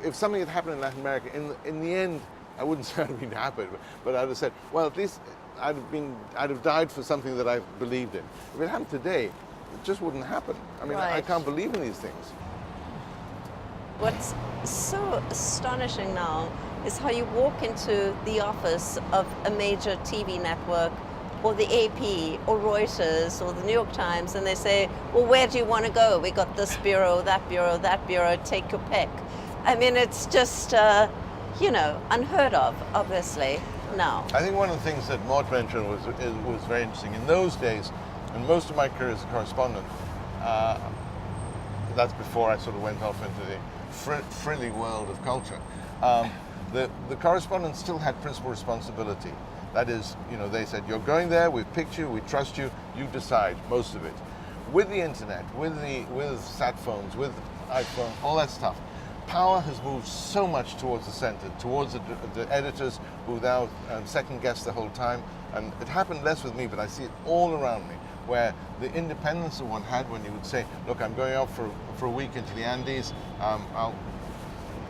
if something had happened in Latin America, in the end, I wouldn't say I'd been happy, but I'd have said, well, at least I'd have died for something that I believed in. If it happened today, it just wouldn't happen. I mean, Right. I can't believe in these things. What's so astonishing now is how you walk into the office of a major TV network or the AP or Reuters or the New York Times and they say, well, where do you want to go? We got this bureau, that bureau, take your pick. I mean, it's just, unheard of, obviously, now. I think one of the things that Mort mentioned was very interesting. In those days, and most of my career as a correspondent, that's before I sort of went off into the frilly world of culture, the correspondent still had principal responsibility. That is, they said, you're going there, we've picked you, we trust you, you decide, most of it. With the internet, with sat phones, with iPhone, all that stuff, power has moved so much towards the center, towards the editors who now second guess the whole time. And it happened less with me, but I see it all around me, where the independence that one had when you would say, look, I'm going out for a week into the Andes, I'll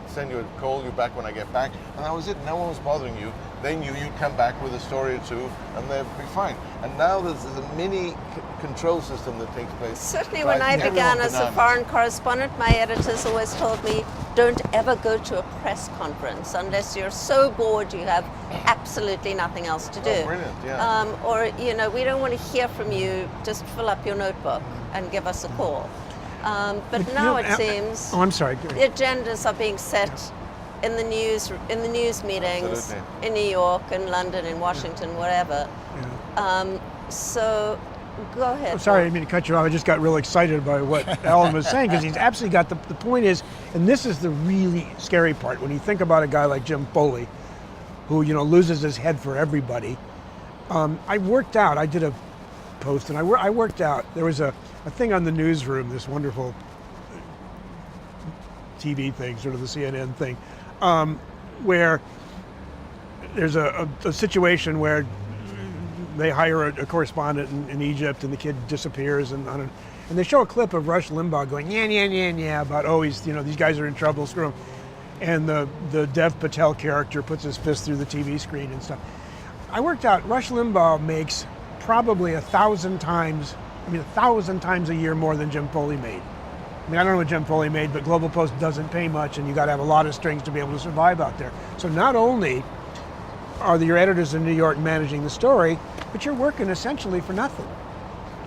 send you a call, you back when I get back, and that was it. No one was bothering you. They knew you'd come back with a story or two, and they'd be fine. And now there's a mini control system that takes place. Certainly when I began as a foreign correspondent, my editors always told me, don't ever go to a press conference unless you're so bored you have absolutely nothing else to do. Oh, brilliant, yeah. We don't want to hear from you, just fill up your notebook and give us a call. But now it seems I'm sorry. the agendas are being set in the news meetings Absolutely. in New York, in London, in Washington, wherever. Yeah. So Go ahead. I'm sorry, I Mort. didn't mean to cut you off. I just got real excited by what Alan was saying, because he's absolutely got the point is, and this is the really scary part, when you think about a guy like Jim Foley, who, you know, loses his head for everybody. I worked out, I did a post, and I worked out, there was a thing on the newsroom, this wonderful TV thing, sort of the CNN thing, where there's a situation where they hire a correspondent in Egypt, and the kid disappears, and they show a clip of Rush Limbaugh going yeah about, oh, he's, you know, these guys are in trouble, screw him, and the Dev Patel character puts his fist through the TV screen and stuff. I worked out Rush Limbaugh makes probably 1,000 times a year more than Jim Foley made. I mean, I don't know what Jim Foley made, but Global Post doesn't pay much, and you got to have a lot of strings to be able to survive out there. So not only are your editors in New York managing the story, but you're working essentially for nothing.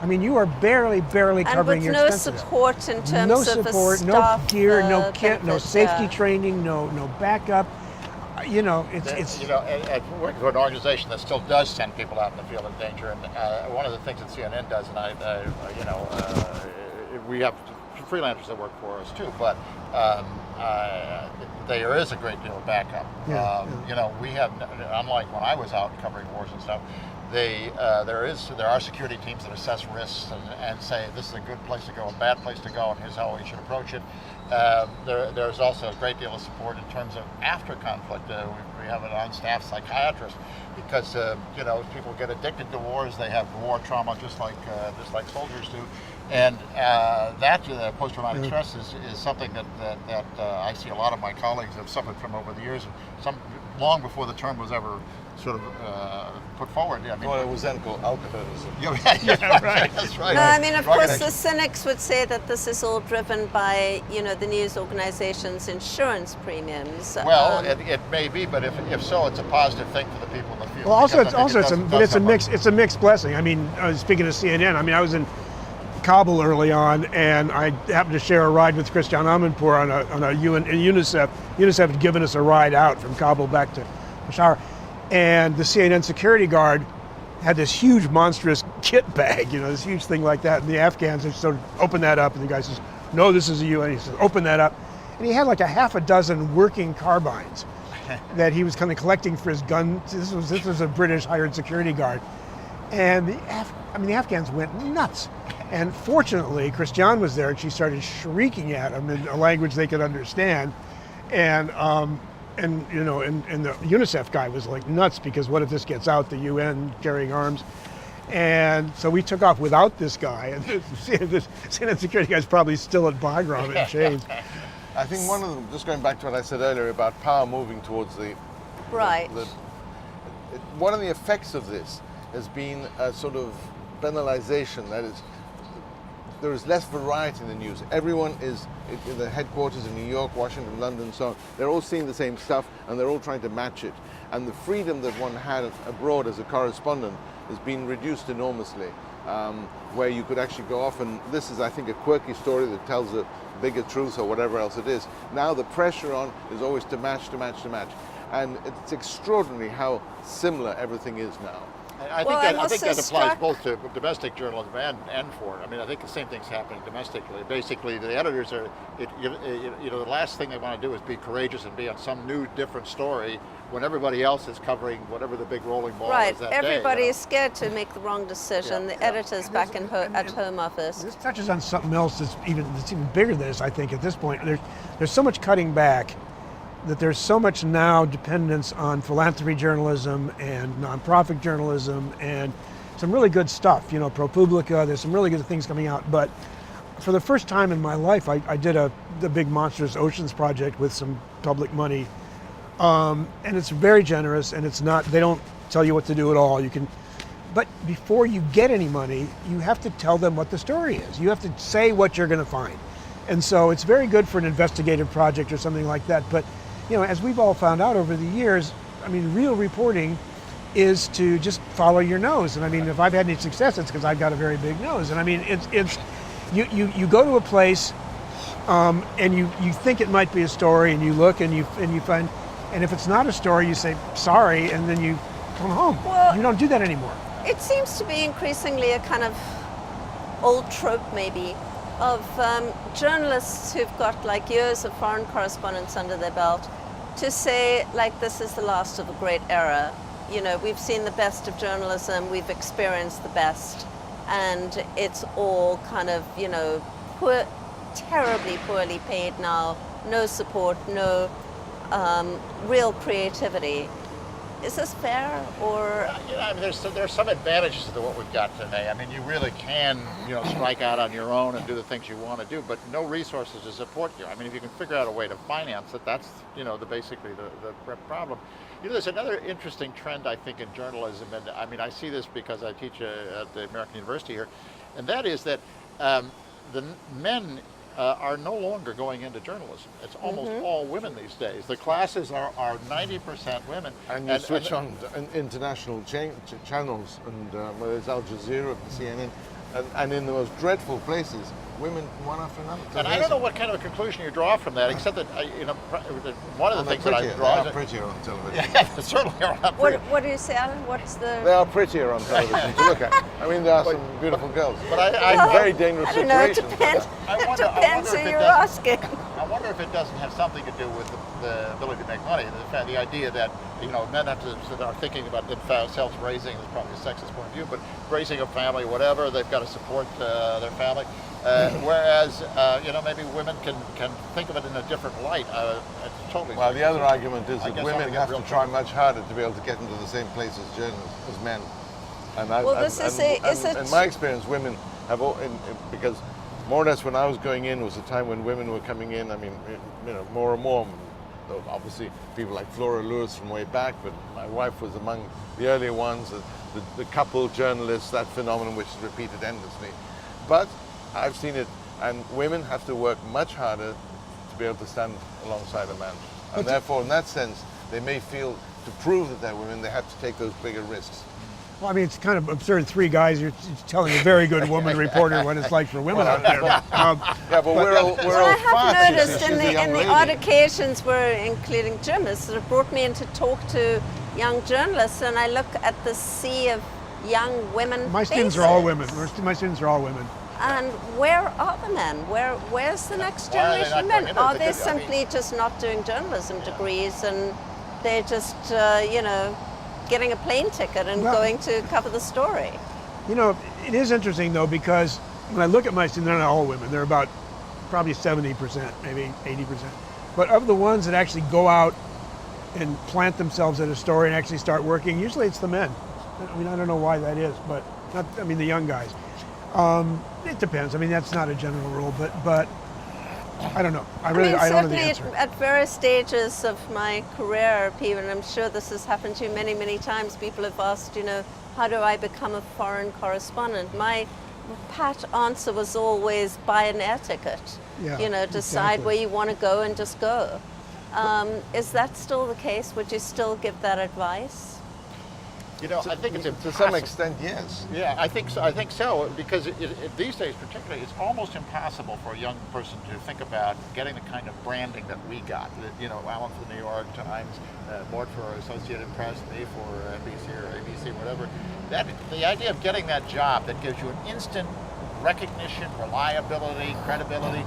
I mean, you are barely covering your expenses. And with no support in terms no of support, the no staff, gear, no kit, no benefits, safety yeah. training, no backup. You know, it's you know, and working for an organization that still does send people out in the field of danger. And one of the things that CNN does, and we have freelancers that work for us too, but there is a great deal of backup. You know, we have, unlike when I was out covering wars and stuff, there are security teams that assess risks and say this is a good place to go, a bad place to go, and here's how we should approach it. There's also a great deal of support in terms of after conflict. We have an on-staff psychiatrist because you know, people get addicted to wars. They have war trauma just like soldiers do, and that post-traumatic stress is something that I see a lot of my colleagues have suffered from over the years. Some long before the term was ever sort of put forward. I mean, Well, it was then called alcoholism. yeah, right. That's right. No, I mean, of course, the Rugged cynics would say that this is all driven by, you know, the news organization's insurance premiums. Well, it may be, but if so, it's a positive thing for the people in the field. well, also because I think it's a mixed blessing. I mean, speaking of CNN, I mean, I was in Kabul early on, and I happened to share a ride with Christian Amanpour on a UNICEF. UNICEF had given us a ride out from Kabul back to Peshawar, and the CNN security guard had this huge, monstrous kit bag, you know, this huge thing like that, and the Afghans had sort of opened that up, and the guy says, "No, this is a UN." He says, "Open that up," and he had like a half a dozen working carbines that he was kind of collecting for his gun. This was a British hired security guard, and the Afghans went nuts. And fortunately, Christiane was there, and she started shrieking at them in a language they could understand, and you know, and the UNICEF guy was like nuts, because what if this gets out, the UN carrying arms? And so we took off without this guy, and the CNN security guy's probably still at Bagram in chains. I think one of them, just going back to what I said earlier about power moving towards Right. one of the effects of this has been a sort of banalization. That is, there is less variety in the news. Everyone is in the headquarters in New York, Washington, London, so on. They're all seeing the same stuff, and they're all trying to match it. And the freedom that one had abroad as a correspondent has been reduced enormously, where you could actually go off, and this is, I think, a quirky story that tells a bigger truth or whatever else it is. Now the pressure on is always to match. And it's extraordinary how similar everything is now. I Well, think I'm that also applies struck- both to domestic journalism and foreign. I mean, I think the same thing's happening domestically. Basically, the editors are, you know, the last thing they want to do is be courageous and be on some new, different story when everybody else is covering whatever the big rolling ball Right, is that everybody day. is scared to make the wrong decision. Yeah, The yeah. editor's back at home office. This touches on something else that's even bigger than this, I think, at this point. There's so much cutting back, that there's so much now dependence on philanthropy journalism and nonprofit journalism and some really good stuff. You know, ProPublica, there's some really good things coming out. But for the first time in my life, I did the big Monstrous Oceans project with some public money. And it's very generous, and it's not, they don't tell you what to do at all. But before you get any money, you have to tell them what the story is. You have to say what you're going to find. And so it's very good for an investigative project or something like that. But, you know, as we've all found out over the years, I mean, real reporting is to just follow your nose. And I mean, if I've had any success, it's because I've got a very big nose. And I mean, you go to a place and you think it might be a story, and you look and you find, and if it's not a story, you say sorry, and then you come home. Well, you don't do that anymore. It seems to be increasingly a kind of old trope maybe of journalists who've got like years of foreign correspondence under their belt to say like this is the last of a great era. You know, we've seen the best of journalism, we've experienced the best, and it's all kind of, you know, terribly poorly paid now, no support, no real creativity. Is this fair, or? You know, I mean, there's some advantages to what we've got today. I mean, you really can, you know, strike out on your own and do the things you want to do, but no resources to support you. I mean, if you can figure out a way to finance it, that's, you know, basically the problem. You know, there's another interesting trend, I think, in journalism, and I mean, I see this because I teach at the American University here, and that is that the men are no longer going into journalism. It's almost all women these days. The classes are 90% women. And you switch on international channels, and whether it's Al Jazeera, CNN, and in the most dreadful places, women one after another. And I don't know what kind of a conclusion you draw from that, except that, you know, one of the things that I draw they are prettier on television. Yeah, they certainly are not pretty. What do you say, Alan? What's the? They are prettier on television to look at. I mean, there are some beautiful girls, But in very dangerous I don't know, it situations. depends. It depends who you're asking. I wonder if it doesn't have something to do with the ability to make money. The idea that, you know, men have to are thinking about themselves raising, it's probably a sexist point of view, but raising a family, whatever, they've got to support their family. Whereas, you know, maybe women can think of it in a different light. It's totally. Well, the other argument is I that guess women have to try much harder to be able to get into the same place as journalists, as men. And in my experience, women have because more or less when I was going in was a time when women were coming in. I mean, you know, more and more. Obviously, people like Flora Lewis from way back, but my wife was among the earlier ones. The couple journalists, that phenomenon which is repeated endlessly. But I've seen it, and women have to work much harder to be able to stand alongside a man. And therefore, in that sense, they may feel to prove that they're women, they have to take those bigger risks. Well, I mean, it's kind of absurd. 3 guys, you're telling a very good woman reporter what it's like for women out there. Yeah, but we're all I far have too noticed she's in a young the lady. odd occasions where, including Jim, has sort of brought me in to talk to young journalists, and I look at the sea of young women. My students are all women. My students are all women. And where are the men? Where's the next Why are they generation of not men? going into it? Are they Because, I mean- simply just not doing journalism degrees, and they're just, you know, getting a plane ticket and Well- going to cover the story? You know, it is interesting though, because when I look at my students, they're not all women. They're about probably 70%, maybe 80%. But of the ones that actually go out and plant themselves at a story and actually start working, usually it's the men. I mean, I don't know why that is, but the young guys. It depends. I mean, that's not a general rule, but I don't know. I don't know the certainly answer. at various stages of my career, people, and I'm sure this has happened to you many, many times, people have asked, you know, how do I become a foreign correspondent? My pat answer was always buy an air ticket. Yeah, you know, decide exactly. where you want to go and just go. Is that still the case? Would you still give that advice? You know, I think it's To impossible. some extent, yes. Yeah, I think so, because these days particularly, it's almost impossible for a young person to think about getting the kind of branding that we got. You know, Alan for the New York Times, Mort for Associated Press, me for NBC or ABC, whatever. The idea of getting that job that gives you an instant recognition, reliability, credibility,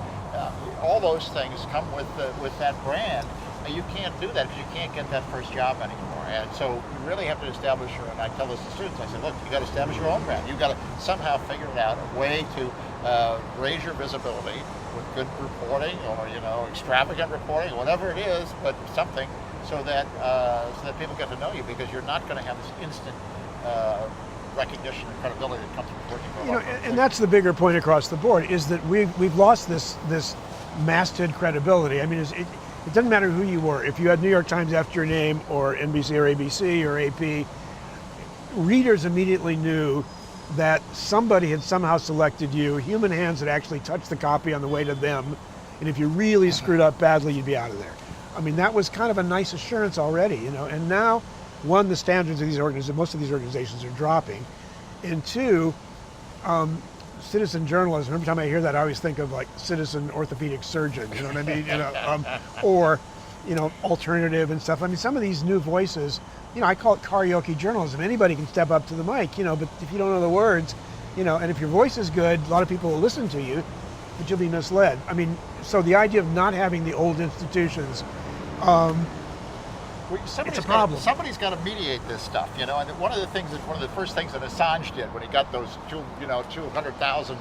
all those things come with that brand. You can't do that because you can't get that first job anymore. And so you really have to establish and I tell this to students, I say, look, you got to establish your own brand. You've got to somehow figure out a way to raise your visibility with good reporting or, you know, extravagant reporting, whatever it is, but something so that people get to know you, because you're not going to have this instant recognition and credibility that comes from working for a law firm. And that's the bigger point across the board, is that we've lost this masthead credibility. I mean, it doesn't matter who you were. If you had New York Times after your name, or NBC or ABC or AP, readers immediately knew that somebody had somehow selected you, human hands had actually touched the copy on the way to them, and if you really screwed up badly, you'd be out of there. I mean, that was kind of a nice assurance already, you know, and now, one, the standards of these organizations, most of these organizations are dropping, and two, citizen journalism, every time I hear that, I always think of like citizen orthopedic surgeon, you know what I mean? You know, or, you know, alternative and stuff. I mean, some of these new voices, you know, I call it karaoke journalism. Anybody can step up to the mic, you know, but if you don't know the words, and if your voice is good, a lot of people will listen to you, but you'll be misled. I mean, so the idea of not having the old institutions, it's a problem. Somebody's got to mediate this stuff, And one of the first things that Assange did when he got those 200,000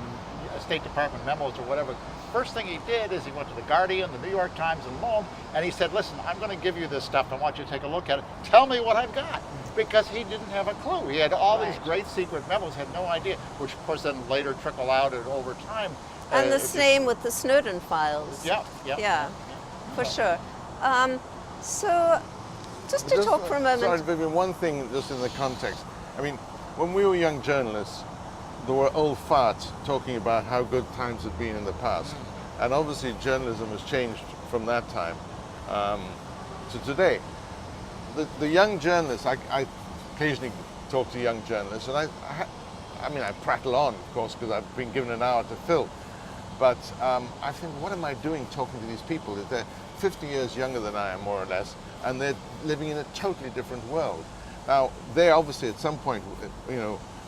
State Department memos or whatever, first thing he did is he went to the Guardian, the New York Times, and Loam, and he said, listen, I'm going to give you this stuff. I want you to take a look at it. Tell me what I've got. Because he didn't have a clue. He had all these great secret memos, had no idea, which of course then later trickle out and over time. And the same with the Snowden files. Yeah, for sure. So just to talk for a moment. Sorry, Vivienne, one thing just in the context. I mean, when we were young journalists, there were old farts talking about how good times had been in the past. And obviously journalism has changed from that time to today. The young journalists, I occasionally talk to young journalists, and I prattle on, of course, because I've been given an hour to fill. But I think, what am I doing talking to these people? They're 50 years younger than I am, more or less, and they're living in a totally different world. Now, they obviously at some point,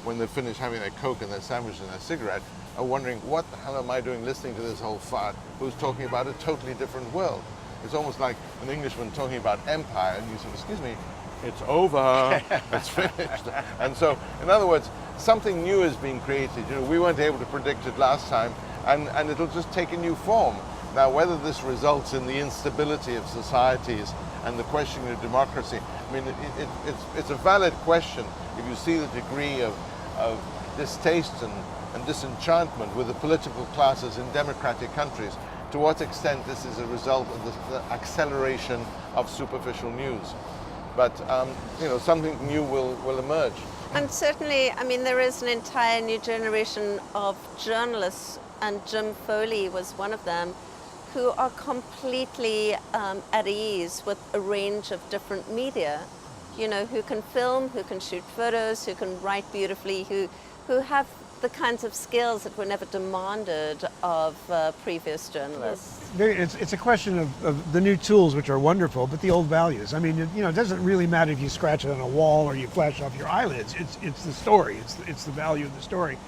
when they finish having their Coke and their sandwich and their cigarette, are wondering, what the hell am I doing listening to this whole fart who's talking about a totally different world? It's almost like an Englishman talking about empire, and you say, excuse me, it's over, it's finished. And so, in other words, something new is being created. We weren't able to predict it last time, and it'll just take a new form. Now, whether this results in the instability of societies and the questioning of democracy, I mean, it's a valid question if you see the degree of distaste and disenchantment with the political classes in democratic countries, to what extent this is a result of the acceleration of superficial news. But, something new will emerge. And certainly, I mean, there is an entire new generation of journalists, and Jim Foley was one of them, who are completely at ease with a range of different media, who can film, who can shoot photos, who can write beautifully, who have the kinds of skills that were never demanded of previous journalists. It's a question of the new tools, which are wonderful, but the old values. I mean, it doesn't really matter if you scratch it on a wall or you flash off your eyelids. It's the story. It's the value of the story.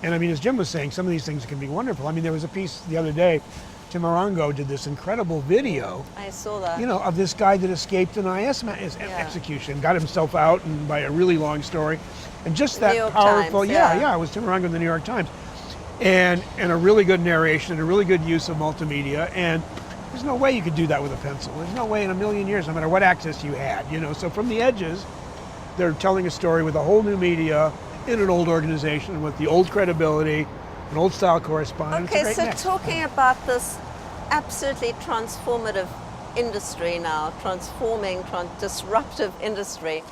And I mean, as Jim was saying, some of these things can be wonderful. I mean, there was a piece the other day, Tim Arango did this incredible video. I saw that. Of this guy that escaped an IS execution, got himself out, and by a really long story. And just that powerful, Times, it was Tim Arango in the New York Times. And a really good narration, a really good use of multimedia. And there's no way you could do that with a pencil. There's no way in a million years, no matter what access you had. So from the edges, they're telling a story with a whole new media in an old organization with the old credibility, an old style correspondent. Okay, so talking about this absolutely transformative industry now, disruptive industry,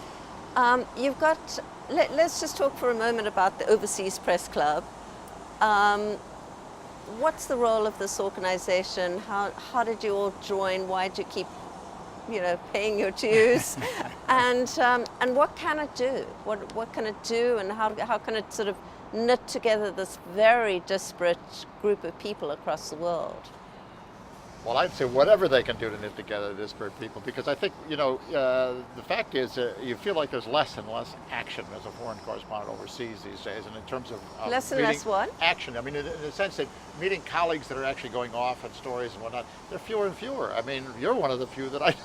you've got, let's just talk for a moment about the Overseas Press Club. What's the role of this organization? How did you all join? Why did you keep paying your dues? And what can it do? What can it do, and how can it sort of knit together this very disparate group of people across the world? Well, I'd say whatever they can do to knit together disparate people, because I think, the fact is you feel like there's less and less action as a foreign correspondent overseas these days, and in terms of less and less what? Action. I mean, in the sense that meeting colleagues that are actually going off on stories and whatnot, they're fewer and fewer. I mean, you're one of the few that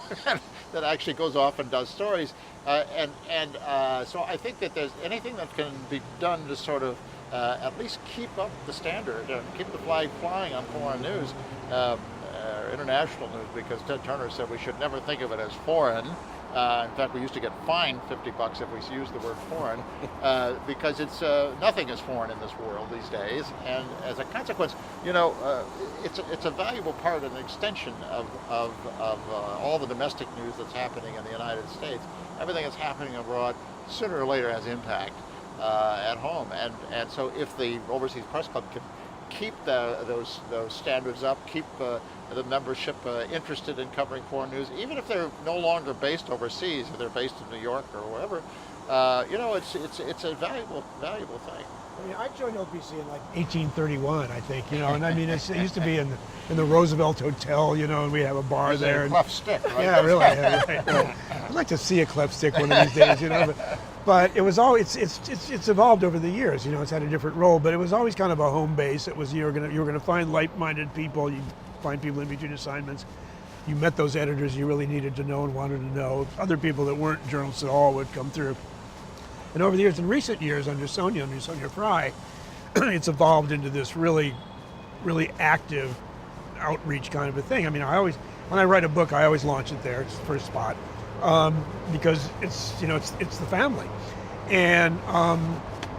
that actually goes off and does stories, so I think that there's anything that can be done to sort of at least keep up the standard and keep the flag flying on foreign news. International news, because Ted Turner said we should never think of it as foreign. In fact, we used to get fined $50 if we used the word foreign, because it's nothing is foreign in this world these days. And as a consequence, it's a valuable part and extension of all the domestic news that's happening in the United States. Everything that's happening abroad sooner or later has impact at home. And so if the Overseas Press Club can keep those standards up, keep the membership interested in covering foreign news, even if they're no longer based overseas, if they're based in New York or wherever, it's a valuable thing. I mean, I joined OPC in like 1831, I think, and I mean, it used to be in the Roosevelt Hotel, and we have a bar there. A cleft stick, right? Yeah, really. Yeah, right. I'd like to see a cleft stick one of these days, But it was always it's evolved over the years. You know, it's had a different role, but it was always kind of a home base. It was you were gonna find like-minded people. You find people in between assignments. You met those editors you really needed to know and wanted to know. Other people that weren't journalists at all would come through. And over the years, in recent years, under Sonia Fry, it's evolved into this really, really active outreach kind of a thing. I mean, when I write a book, I always launch it there. It's the first spot. Because it's the family, and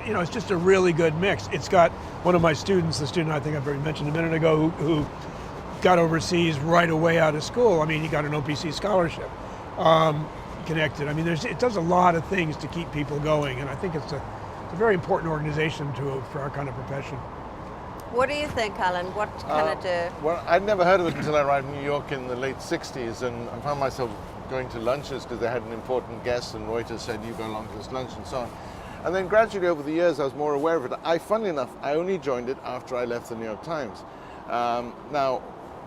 it's just a really good mix. It's got one of my students, the student I think I've already mentioned a minute ago, who got overseas right away out of school. I mean, he got an OPC scholarship, connected. I mean, it does a lot of things to keep people going, and I think it's a very important organization for our kind of profession. What do you think, Alan? What can it do? Well, I'd never heard of it until I arrived in New York in the late 60s, and I found myself going to lunches because they had an important guest, and Reuters said, you go along to this lunch and so on. And then gradually over the years I was more aware of it. Funnily enough, I only joined it after I left the New York Times. Now,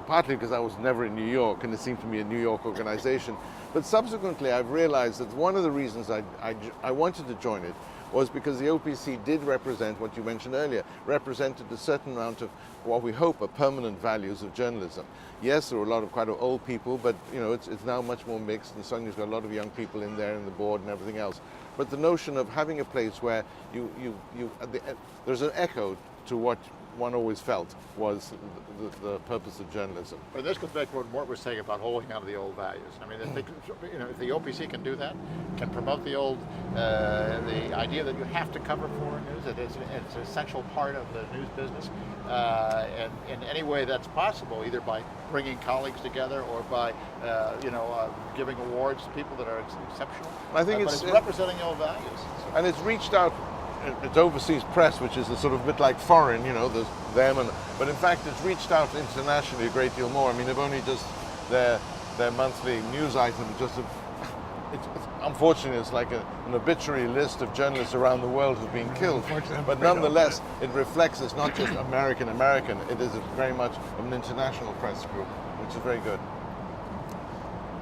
partly because I was never in New York and it seemed to be a New York organization, but subsequently I've realized that one of the reasons I wanted to join it was because the OPC did represent what you mentioned earlier, represented a certain amount of what we hope are permanent values of journalism. Yes, there are a lot of quite old people, but it's now much more mixed, and Sonia's got a lot of young people in there, in the board and everything else. But the notion of having a place where there's an echo to what one always felt was the purpose of journalism. But this goes back to what Mort was saying about holding on to the old values. I mean, if the OPC can do that, can promote the idea that you have to cover foreign news, that it's an essential part of the news business, and in any way that's possible, either by bringing colleagues together or by giving awards to people that are exceptional. I think it's representing the old values. And it's reached out. It's overseas press, which is a sort of bit like foreign, there's them, but in fact it's reached out internationally a great deal more. I mean, they've only just their monthly news item, it's unfortunately it's like an obituary list of journalists around the world who've been killed, but nonetheless it reflects it's not just American, it is very much an international press group, which is very good.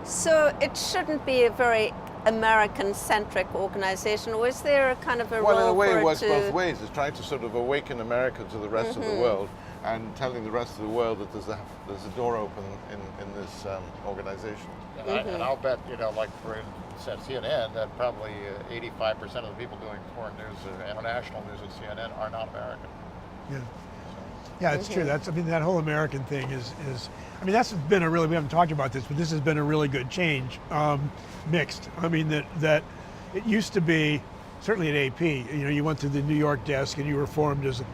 So it shouldn't be a very American-centric organization, or is there a kind of a role? Well, in a way, it works both ways. It's trying to sort of awaken America to the rest of the world, and telling the rest of the world that there's a door open in this organization. And I'll bet, like for instance, at CNN, that probably 85% of the people doing foreign news, international news at CNN, are not American. Yeah. Yeah, it's true. That whole American thing is that's been we haven't talked about this, but this has been a really good change, mixed. I mean, that it used to be, certainly at AP, you went to the New York desk and you were formed as,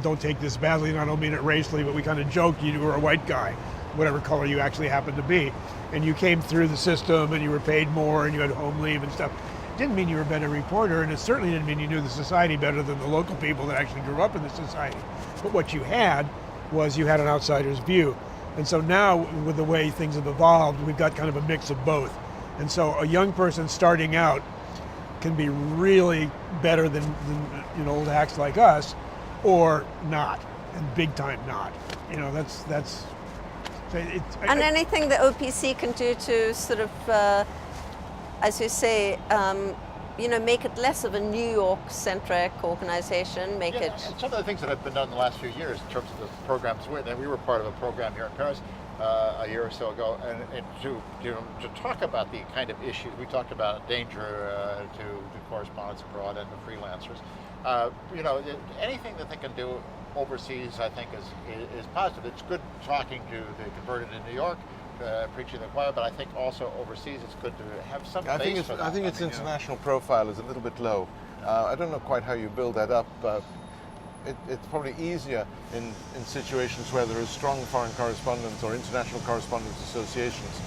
don't take this badly, and I don't mean it racially, but we kind of joked you were a white guy, whatever color you actually happened to be. And you came through the system and you were paid more and you had home leave and stuff. Didn't mean you were a better reporter, and it certainly didn't mean you knew the society better than the local people that actually grew up in the society. But what you had was you had an outsider's view. And so now, with the way things have evolved, we've got kind of a mix of both. And so a young person starting out can be really better than old hacks like us, or not, and big time not. That's. Anything the OPC can do to sort of, as you say, make it less of a New York-centric organization, Some of the things that have been done in the last few years in terms of the programs, we were part of a program here in Paris a year or so ago, and to talk about the kind of issues, we talked about danger to correspondents abroad and the freelancers. Anything that they can do overseas, I think, is positive. It's good talking to the converted in New York, preaching the choir, but I think also overseas it's good to have some base for that. I think its international profile is a little bit low. I don't know quite how you build that up. It's probably easier in situations where there is strong foreign correspondence or international correspondence associations.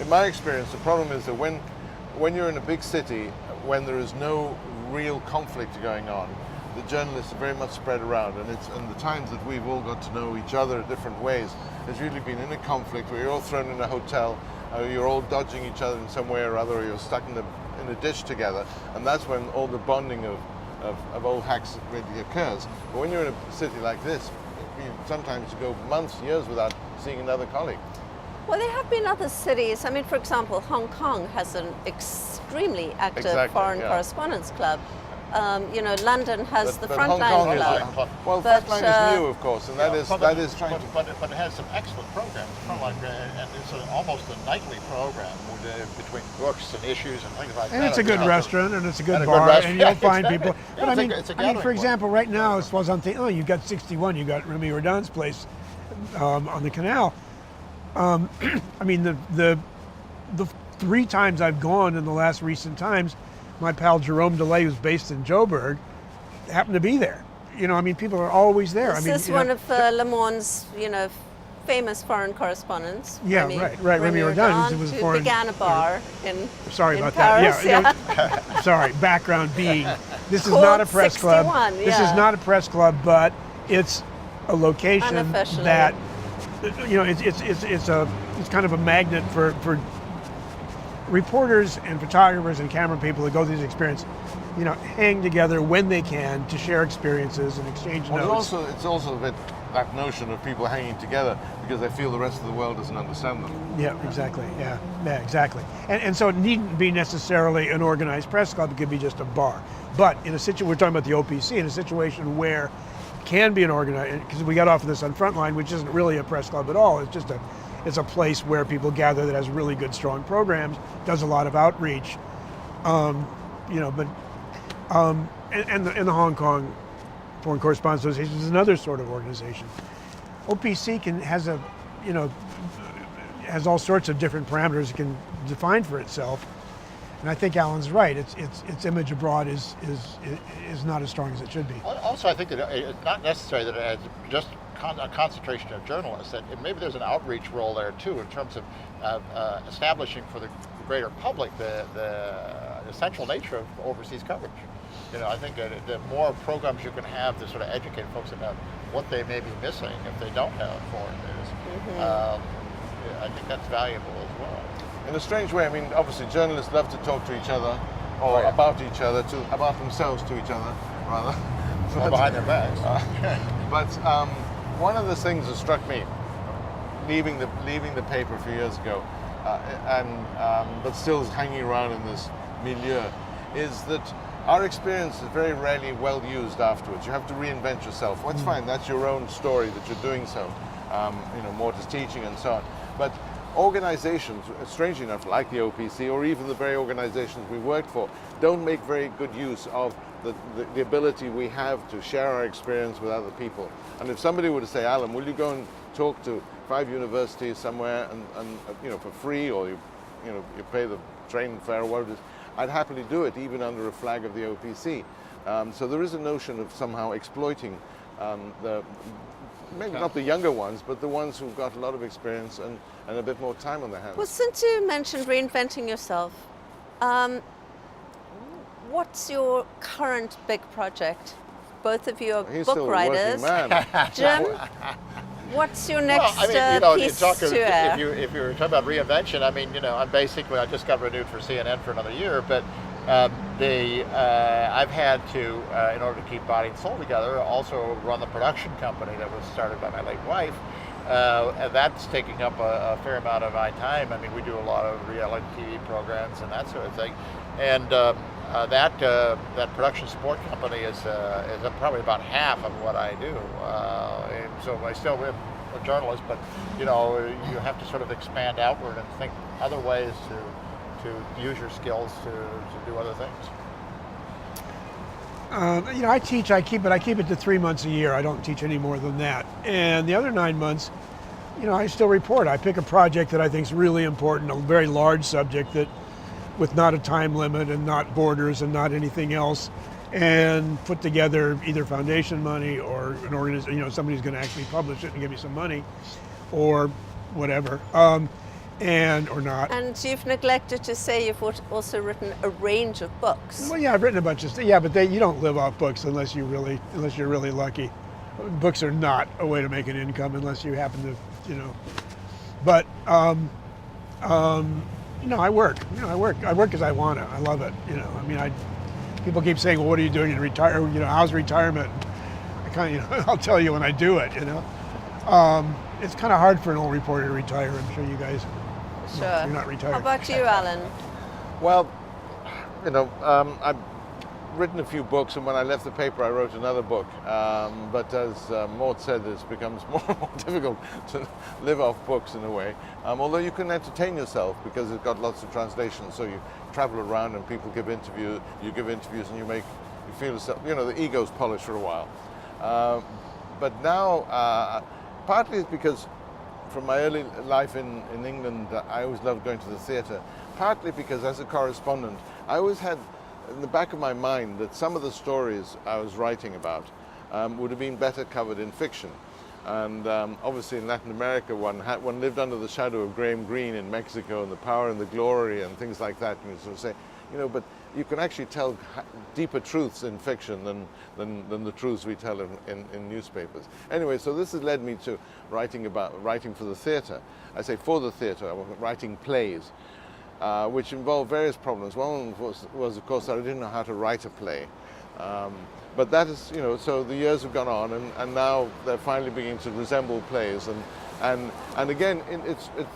In my experience, the problem is that when you're in a big city, when there is no real conflict going on, the journalists are very much spread around, and the times that we've all got to know each other in different ways has usually been in a conflict where you're all thrown in a hotel, you're all dodging each other in some way or other, or you're stuck in a dish together, and that's when all the bonding of old hacks really occurs. But when you're in a city like this, sometimes you go months, years without seeing another colleague. Well, there have been other cities. I mean, for example, Hong Kong has an extremely active Exactly, foreign yeah. correspondence club. London has the Hong Kong Frontline is Club. well, But, Frontline is new, of course, and that is but trying to. but it has some excellent programs. And it's almost a nightly program between books and issues and things like that. And it's a good restaurant, and it's a good And a bar, good restaurant. and you'll find Exactly. people. Yeah, But it's a for gathering place. example, right now, as far as I'm thinking, you've got 61, you got Remy Rodin's place on the canal. I mean, the 3 times I've gone in the last recent times, my pal Jerome DeLay, who's based in Joburg, happened to be there. I mean, people are always there. This I mean, is one of Le Monde's, famous foreign correspondents. Yeah, right. Remy Rodin, who was who foreign. began a bar in Sorry in about Paris, that. Yeah. Sorry. Background being, this is not a Called press club. 61, This is yeah. not a press club, but it's a location Unofficially. that, it's kind of a magnet for reporters and photographers and camera people that go through these experiences. Hang together when they can to share experiences and exchange Well, notes. it's also a bit that notion of people hanging together because they feel the rest of the world doesn't understand them. Yeah, exactly. Yeah, exactly. And so it needn't be necessarily an organized press club. It could be just a bar. But in a situation, we're talking about the OPC, in a situation where it can be an organized, because we got off of this on Frontline, which isn't really a press club at all. It's a place where people gather that has really good, strong programs, does a lot of outreach, and the Hong Kong Foreign Correspondents Association is another sort of organization. OPC has all sorts of different parameters it can define for itself, and I think Alan's right. Its image abroad is not as strong as it should be. Also, I think that it's not necessary that it has just a concentration of journalists. That maybe there's an outreach role there too, in terms of establishing for the greater public the essential nature of overseas coverage. I think that the more programs you can have to sort of educate folks about what they may be missing if they don't have foreign news, I think that's valuable as well. In a strange way, I mean, obviously journalists love to talk to each other or about each other, about themselves to each other, rather. Or behind their backs. But one of the things that struck me, leaving the paper a few years ago, but still hanging around in this milieu, is that our experience is very rarely well used afterwards. You have to reinvent yourself. Well, it's fine, that's your own story that you're doing so. Mort is teaching and so on. But organizations, strangely enough, like the OPC or even the very organizations we worked for, don't make very good use of the ability we have to share our experience with other people. And if somebody were to say, Alan, will you go and talk to 5 universities somewhere and for free, or you pay the train fare or whatever it is, I'd happily do it, even under a flag of the OPC. So there is a notion of somehow exploiting maybe not the younger ones, but the ones who've got a lot of experience and a bit more time on their hands. Well, since you mentioned reinventing yourself, what's your current big project? Both of you are He's book still a writers. working man. Jim, what's your next piece to air? If you're talking about reinvention, I mean, I just got renewed for CNN for another year, but I've had to, in order to keep Body and Soul together, also run the production company that was started by my late wife. And that's taking up a fair amount of my time. I mean, we do a lot of reality TV programs and that sort of thing. And that production support company is probably about half of what I do. And so I still am a journalist, but you have to sort of expand outward and think other ways to use your skills to do other things. I teach. I keep it to 3 months a year. I don't teach any more than that. And the other 9 months, I still report. I pick a project that I think is really important, a very large subject that, with not a time limit and not borders and not anything else, and put together either foundation money or an organization. Somebody's going to actually publish it and give me some money, or whatever. Or not. And you've neglected to say you've also written a range of books. Well, yeah, I've written a bunch of stuff. Yeah, but you don't live off books unless you're really lucky. Books are not a way to make an income unless you happen to, But I work. I work because I want to. I love it. People keep saying, "Well, what are you doing to retire? How's retirement?" I kind of, I'll tell you when I do it. it's kind of hard for an old reporter to retire. I'm sure you guys, Sure. you're not retired. How about you, Alan? Well, I've written a few books, and when I left the paper, I wrote another book. But as Mort said, it becomes more and more difficult to live off books in a way. Although you can entertain yourself because it's got lots of translations, so you travel around and people give interviews, you give interviews, and you feel yourself, the ego's polished for a while. But now, partly it's because from my early life in England, I always loved going to the theatre. Partly because as a correspondent, I always had in the back of my mind that some of the stories I was writing about would have been better covered in fiction. And obviously in Latin America, one lived under the shadow of Graham Greene in Mexico and the power and the glory and things like that. And you sort of say, but you can actually tell deeper truths in fiction than the truths we tell in newspapers. Anyway, so this has led me to writing for the theatre. I say for the theatre, writing plays, which involved various problems. One was, of course, that I didn't know how to write a play. But that is, so the years have gone on, and now they're finally beginning to resemble plays. And again,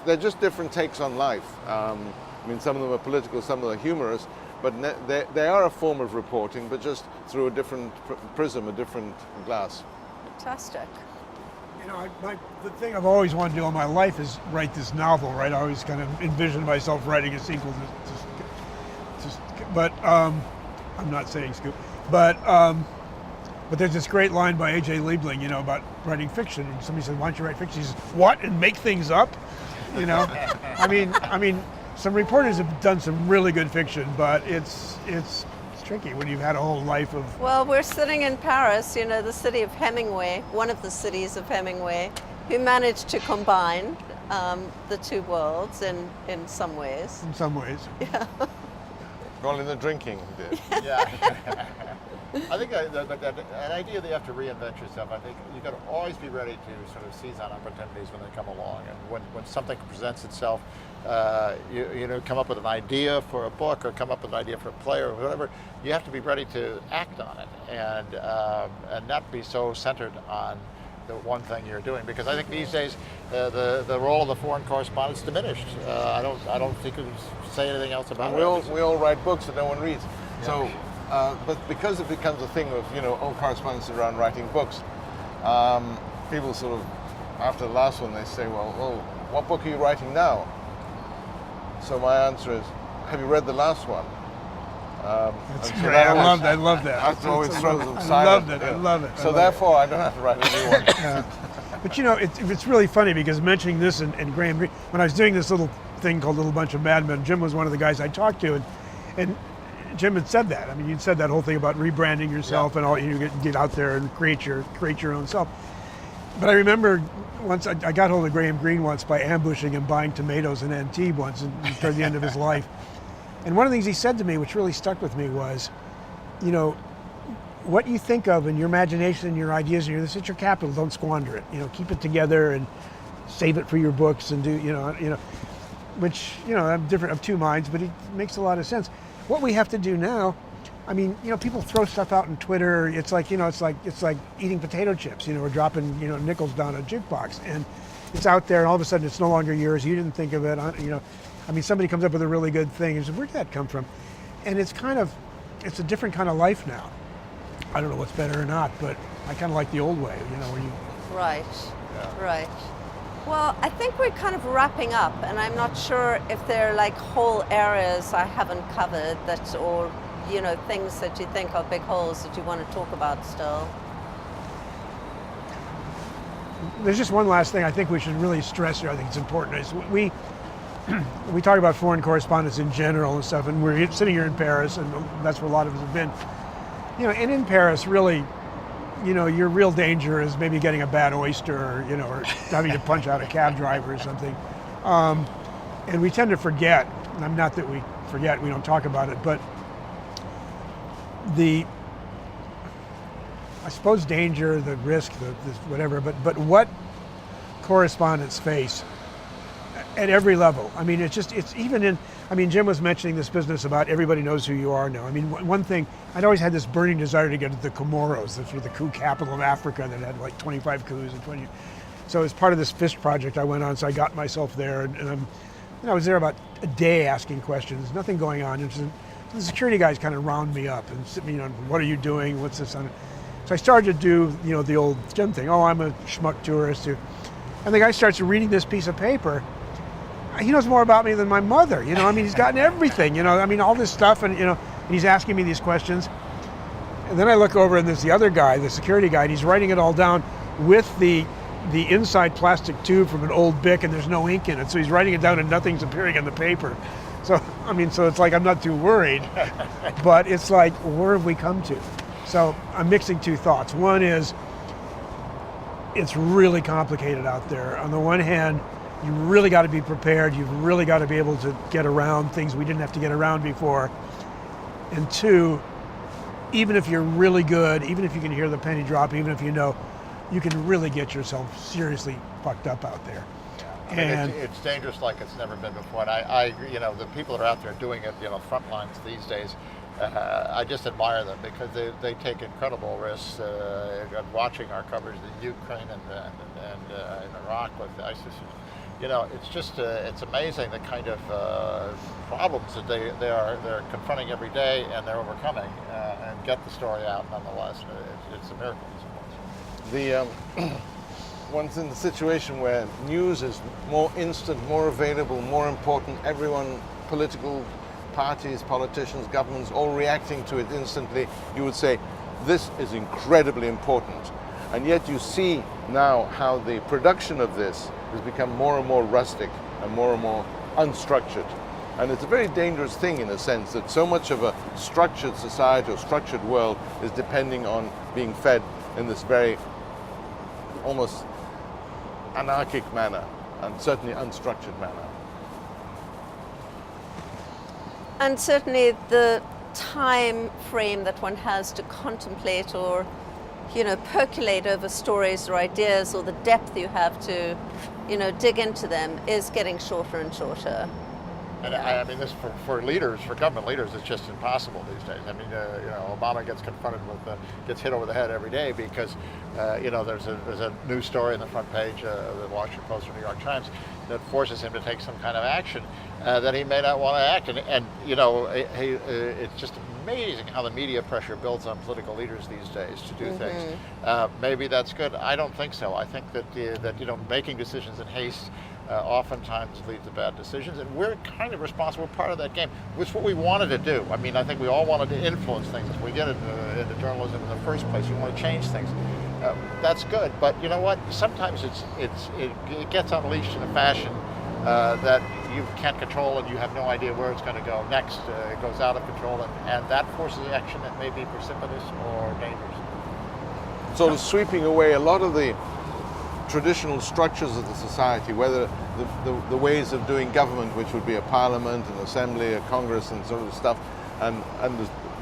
they're just different takes on life. Some of them are political, some of them are humorous, but they are a form of reporting, but just through a different prism, a different glass. Fantastic. The thing I've always wanted to do all my life is write this novel, right? I always kind of envisioned myself writing a sequel but I'm not saying scoop. But there's this great line by A.J. Liebling, about writing fiction. And somebody said, "Why don't you write fiction?" He says, "What? And make things up?" I mean, some reporters have done some really good fiction, but it's tricky when you've had a whole life of... Well, we're sitting in Paris, the city of Hemingway, one of the cities of Hemingway, who managed to combine the two worlds in some ways. In some ways. Yeah. Well, in the drinking, did. Yeah. I think an idea that you have to reinvent yourself. I think you've got to always be ready to sort of seize on opportunities when they come along. And when something presents itself, you come up with an idea for a book or come up with an idea for a play or whatever, you have to be ready to act on it and not be so centered on the one thing you're doing. Because I think these days the role of the foreign correspondent is diminished. I don't think you can say anything else about it. We all write books that no one reads. Yeah. So. But because it becomes a thing of, all correspondents around writing books, people sort of, after the last one, they say, well, what book are you writing now? So my answer is, have you read the last one? That's great. I love that. That always throws them I silent. I love it. So therefore, I don't have to write a new one. Yeah. But it's really funny because mentioning this and Graham Greene, when I was doing this little thing called Little Bunch of Madmen, Jim was one of the guys I talked to, and Jim had said that. I mean, you'd said that whole thing about rebranding yourself and all. You get out there and create your own self. But I remember once I got hold of Graham Greene once by ambushing him buying tomatoes in Antibes once toward the end of his life. And one of the things he said to me, which really stuck with me, was, what you think of in your imagination and your ideas and it's your capital. Don't squander it. Keep it together and save it for your books and do which I'm different of two minds, but it makes a lot of sense. What we have to do now, people throw stuff out on Twitter. It's like eating potato chips, or dropping, nickels down a jukebox, and it's out there, and all of a sudden it's no longer yours. You didn't think of it, somebody comes up with a really good thing, and says, "Where did that come from?" And it's a different kind of life now. I don't know what's better or not, but I kind of like the old way, where you. Right. Yeah. Right. Well, I think we're kind of wrapping up, and I'm not sure if there are whole areas I haven't covered or things that you think are big holes that you want to talk about still. There's just one last thing I think we should really stress here. I think it's important. Is we talk about foreign correspondence in general and stuff, and we're sitting here in Paris, and that's where a lot of us have been. And in Paris, really, your real danger is maybe getting a bad oyster or having to punch out a cab driver or something. And we tend to forget, and not that we forget, we don't talk about it, but I suppose danger, the risk, the whatever, but what correspondents face at every level. It's even in, Jim was mentioning this business about everybody knows who you are now. One thing, I'd always had this burning desire to get to the Comoros, which were the coup capital of Africa that had 25 coups and 20. So as part of this FIST project I went on, so I got myself there, and I was there about a day asking questions, nothing going on. The security guys kind of round me up and sit me on, what are you doing? What's this on? So I started to do, the old Jim thing. Oh, I'm a schmuck tourist. And the guy starts reading this piece of paper. He knows more about me than my mother. He's gotten everything. All this stuff, and he's asking me these questions. And then I look over, and there's the other guy, the security guy, and he's writing it all down with the inside plastic tube from an old Bic, and there's no ink in it. So he's writing it down, and nothing's appearing on the paper. So it's like I'm not too worried, but it's like, where have we come to? So I'm mixing two thoughts. One is, it's really complicated out there. On the one hand, you really got to be prepared. You've really got to be able to get around things we didn't have to get around before. And two, even if you're really good, even if you can hear the penny drop, even if you can really get yourself seriously fucked up out there. And it's dangerous like it's never been before. And I agree, the people that are out there doing it, front lines these days, I just admire them because they take incredible risks. Watching our coverage in Ukraine and in Iraq with ISIS, it's amazing the kind of problems that they're confronting every day and they're overcoming and get the story out nonetheless. It's a miracle. One's in the situation where news is more instant, more available, more important. Everyone, political parties, politicians, governments, all reacting to it instantly. You would say, this is incredibly important. And yet you see now how the production of this has become more and more rustic and more unstructured. And it's a very dangerous thing in a sense that so much of a structured society or structured world is depending on being fed in this very almost anarchic manner, and certainly unstructured manner. And certainly the time frame that one has to contemplate or, percolate over stories or ideas, or the depth you have to, dig into them, is getting shorter and shorter. And this for leaders, for government leaders, it's just impossible these days. Obama gets confronted with, gets hit over the head every day because, there's a news story in the front page of the Washington Post or New York Times that forces him to take some kind of action that he may not want to act. It's just amazing how the media pressure builds on political leaders these days to do things. Maybe that's good. I don't think so. I think that making decisions in haste oftentimes lead to bad decisions, and we're kind of responsible part of that game. It's what we wanted to do. I think we all wanted to influence things. As we get into journalism in the first place, you want to change things. That's good, but you know what? Sometimes it gets unleashed in a fashion that you can't control, and you have no idea where it's going to go next. It goes out of control, and that forces action that may be precipitous or dangerous. Sort of sweeping away a lot of the traditional structures of the society, whether the ways of doing government, which would be a parliament, an assembly, a congress, and sort of stuff, and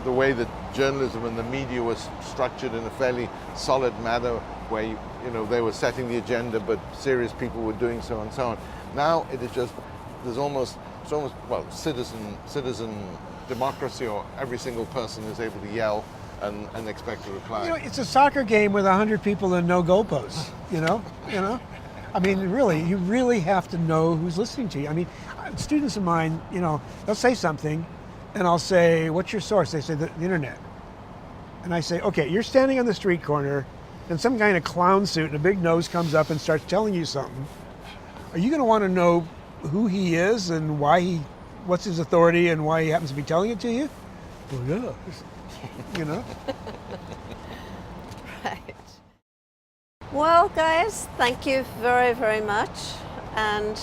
the way that journalism and the media was structured in a fairly solid manner, where they were setting the agenda, but serious people were doing so and so on. Now it is just it's almost citizen democracy, or every single person is able to yell and expect a reply. It's a soccer game with 100 people and no goalposts. Really, you really have to know who's listening to you. Students of mine, they'll say something, and I'll say, "What's your source?" They say, "The internet." And I say, "Okay, you're standing on the street corner, and some guy in a clown suit and a big nose comes up and starts telling you something. Are you going to want to know who he is and what's his authority and why he happens to be telling it to you?" Well, yeah. Right. Well, guys, thank you very, very much. And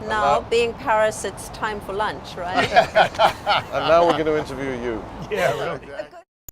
now, being Paris, it's time for lunch, right? And now we're going to interview you. Yeah, really.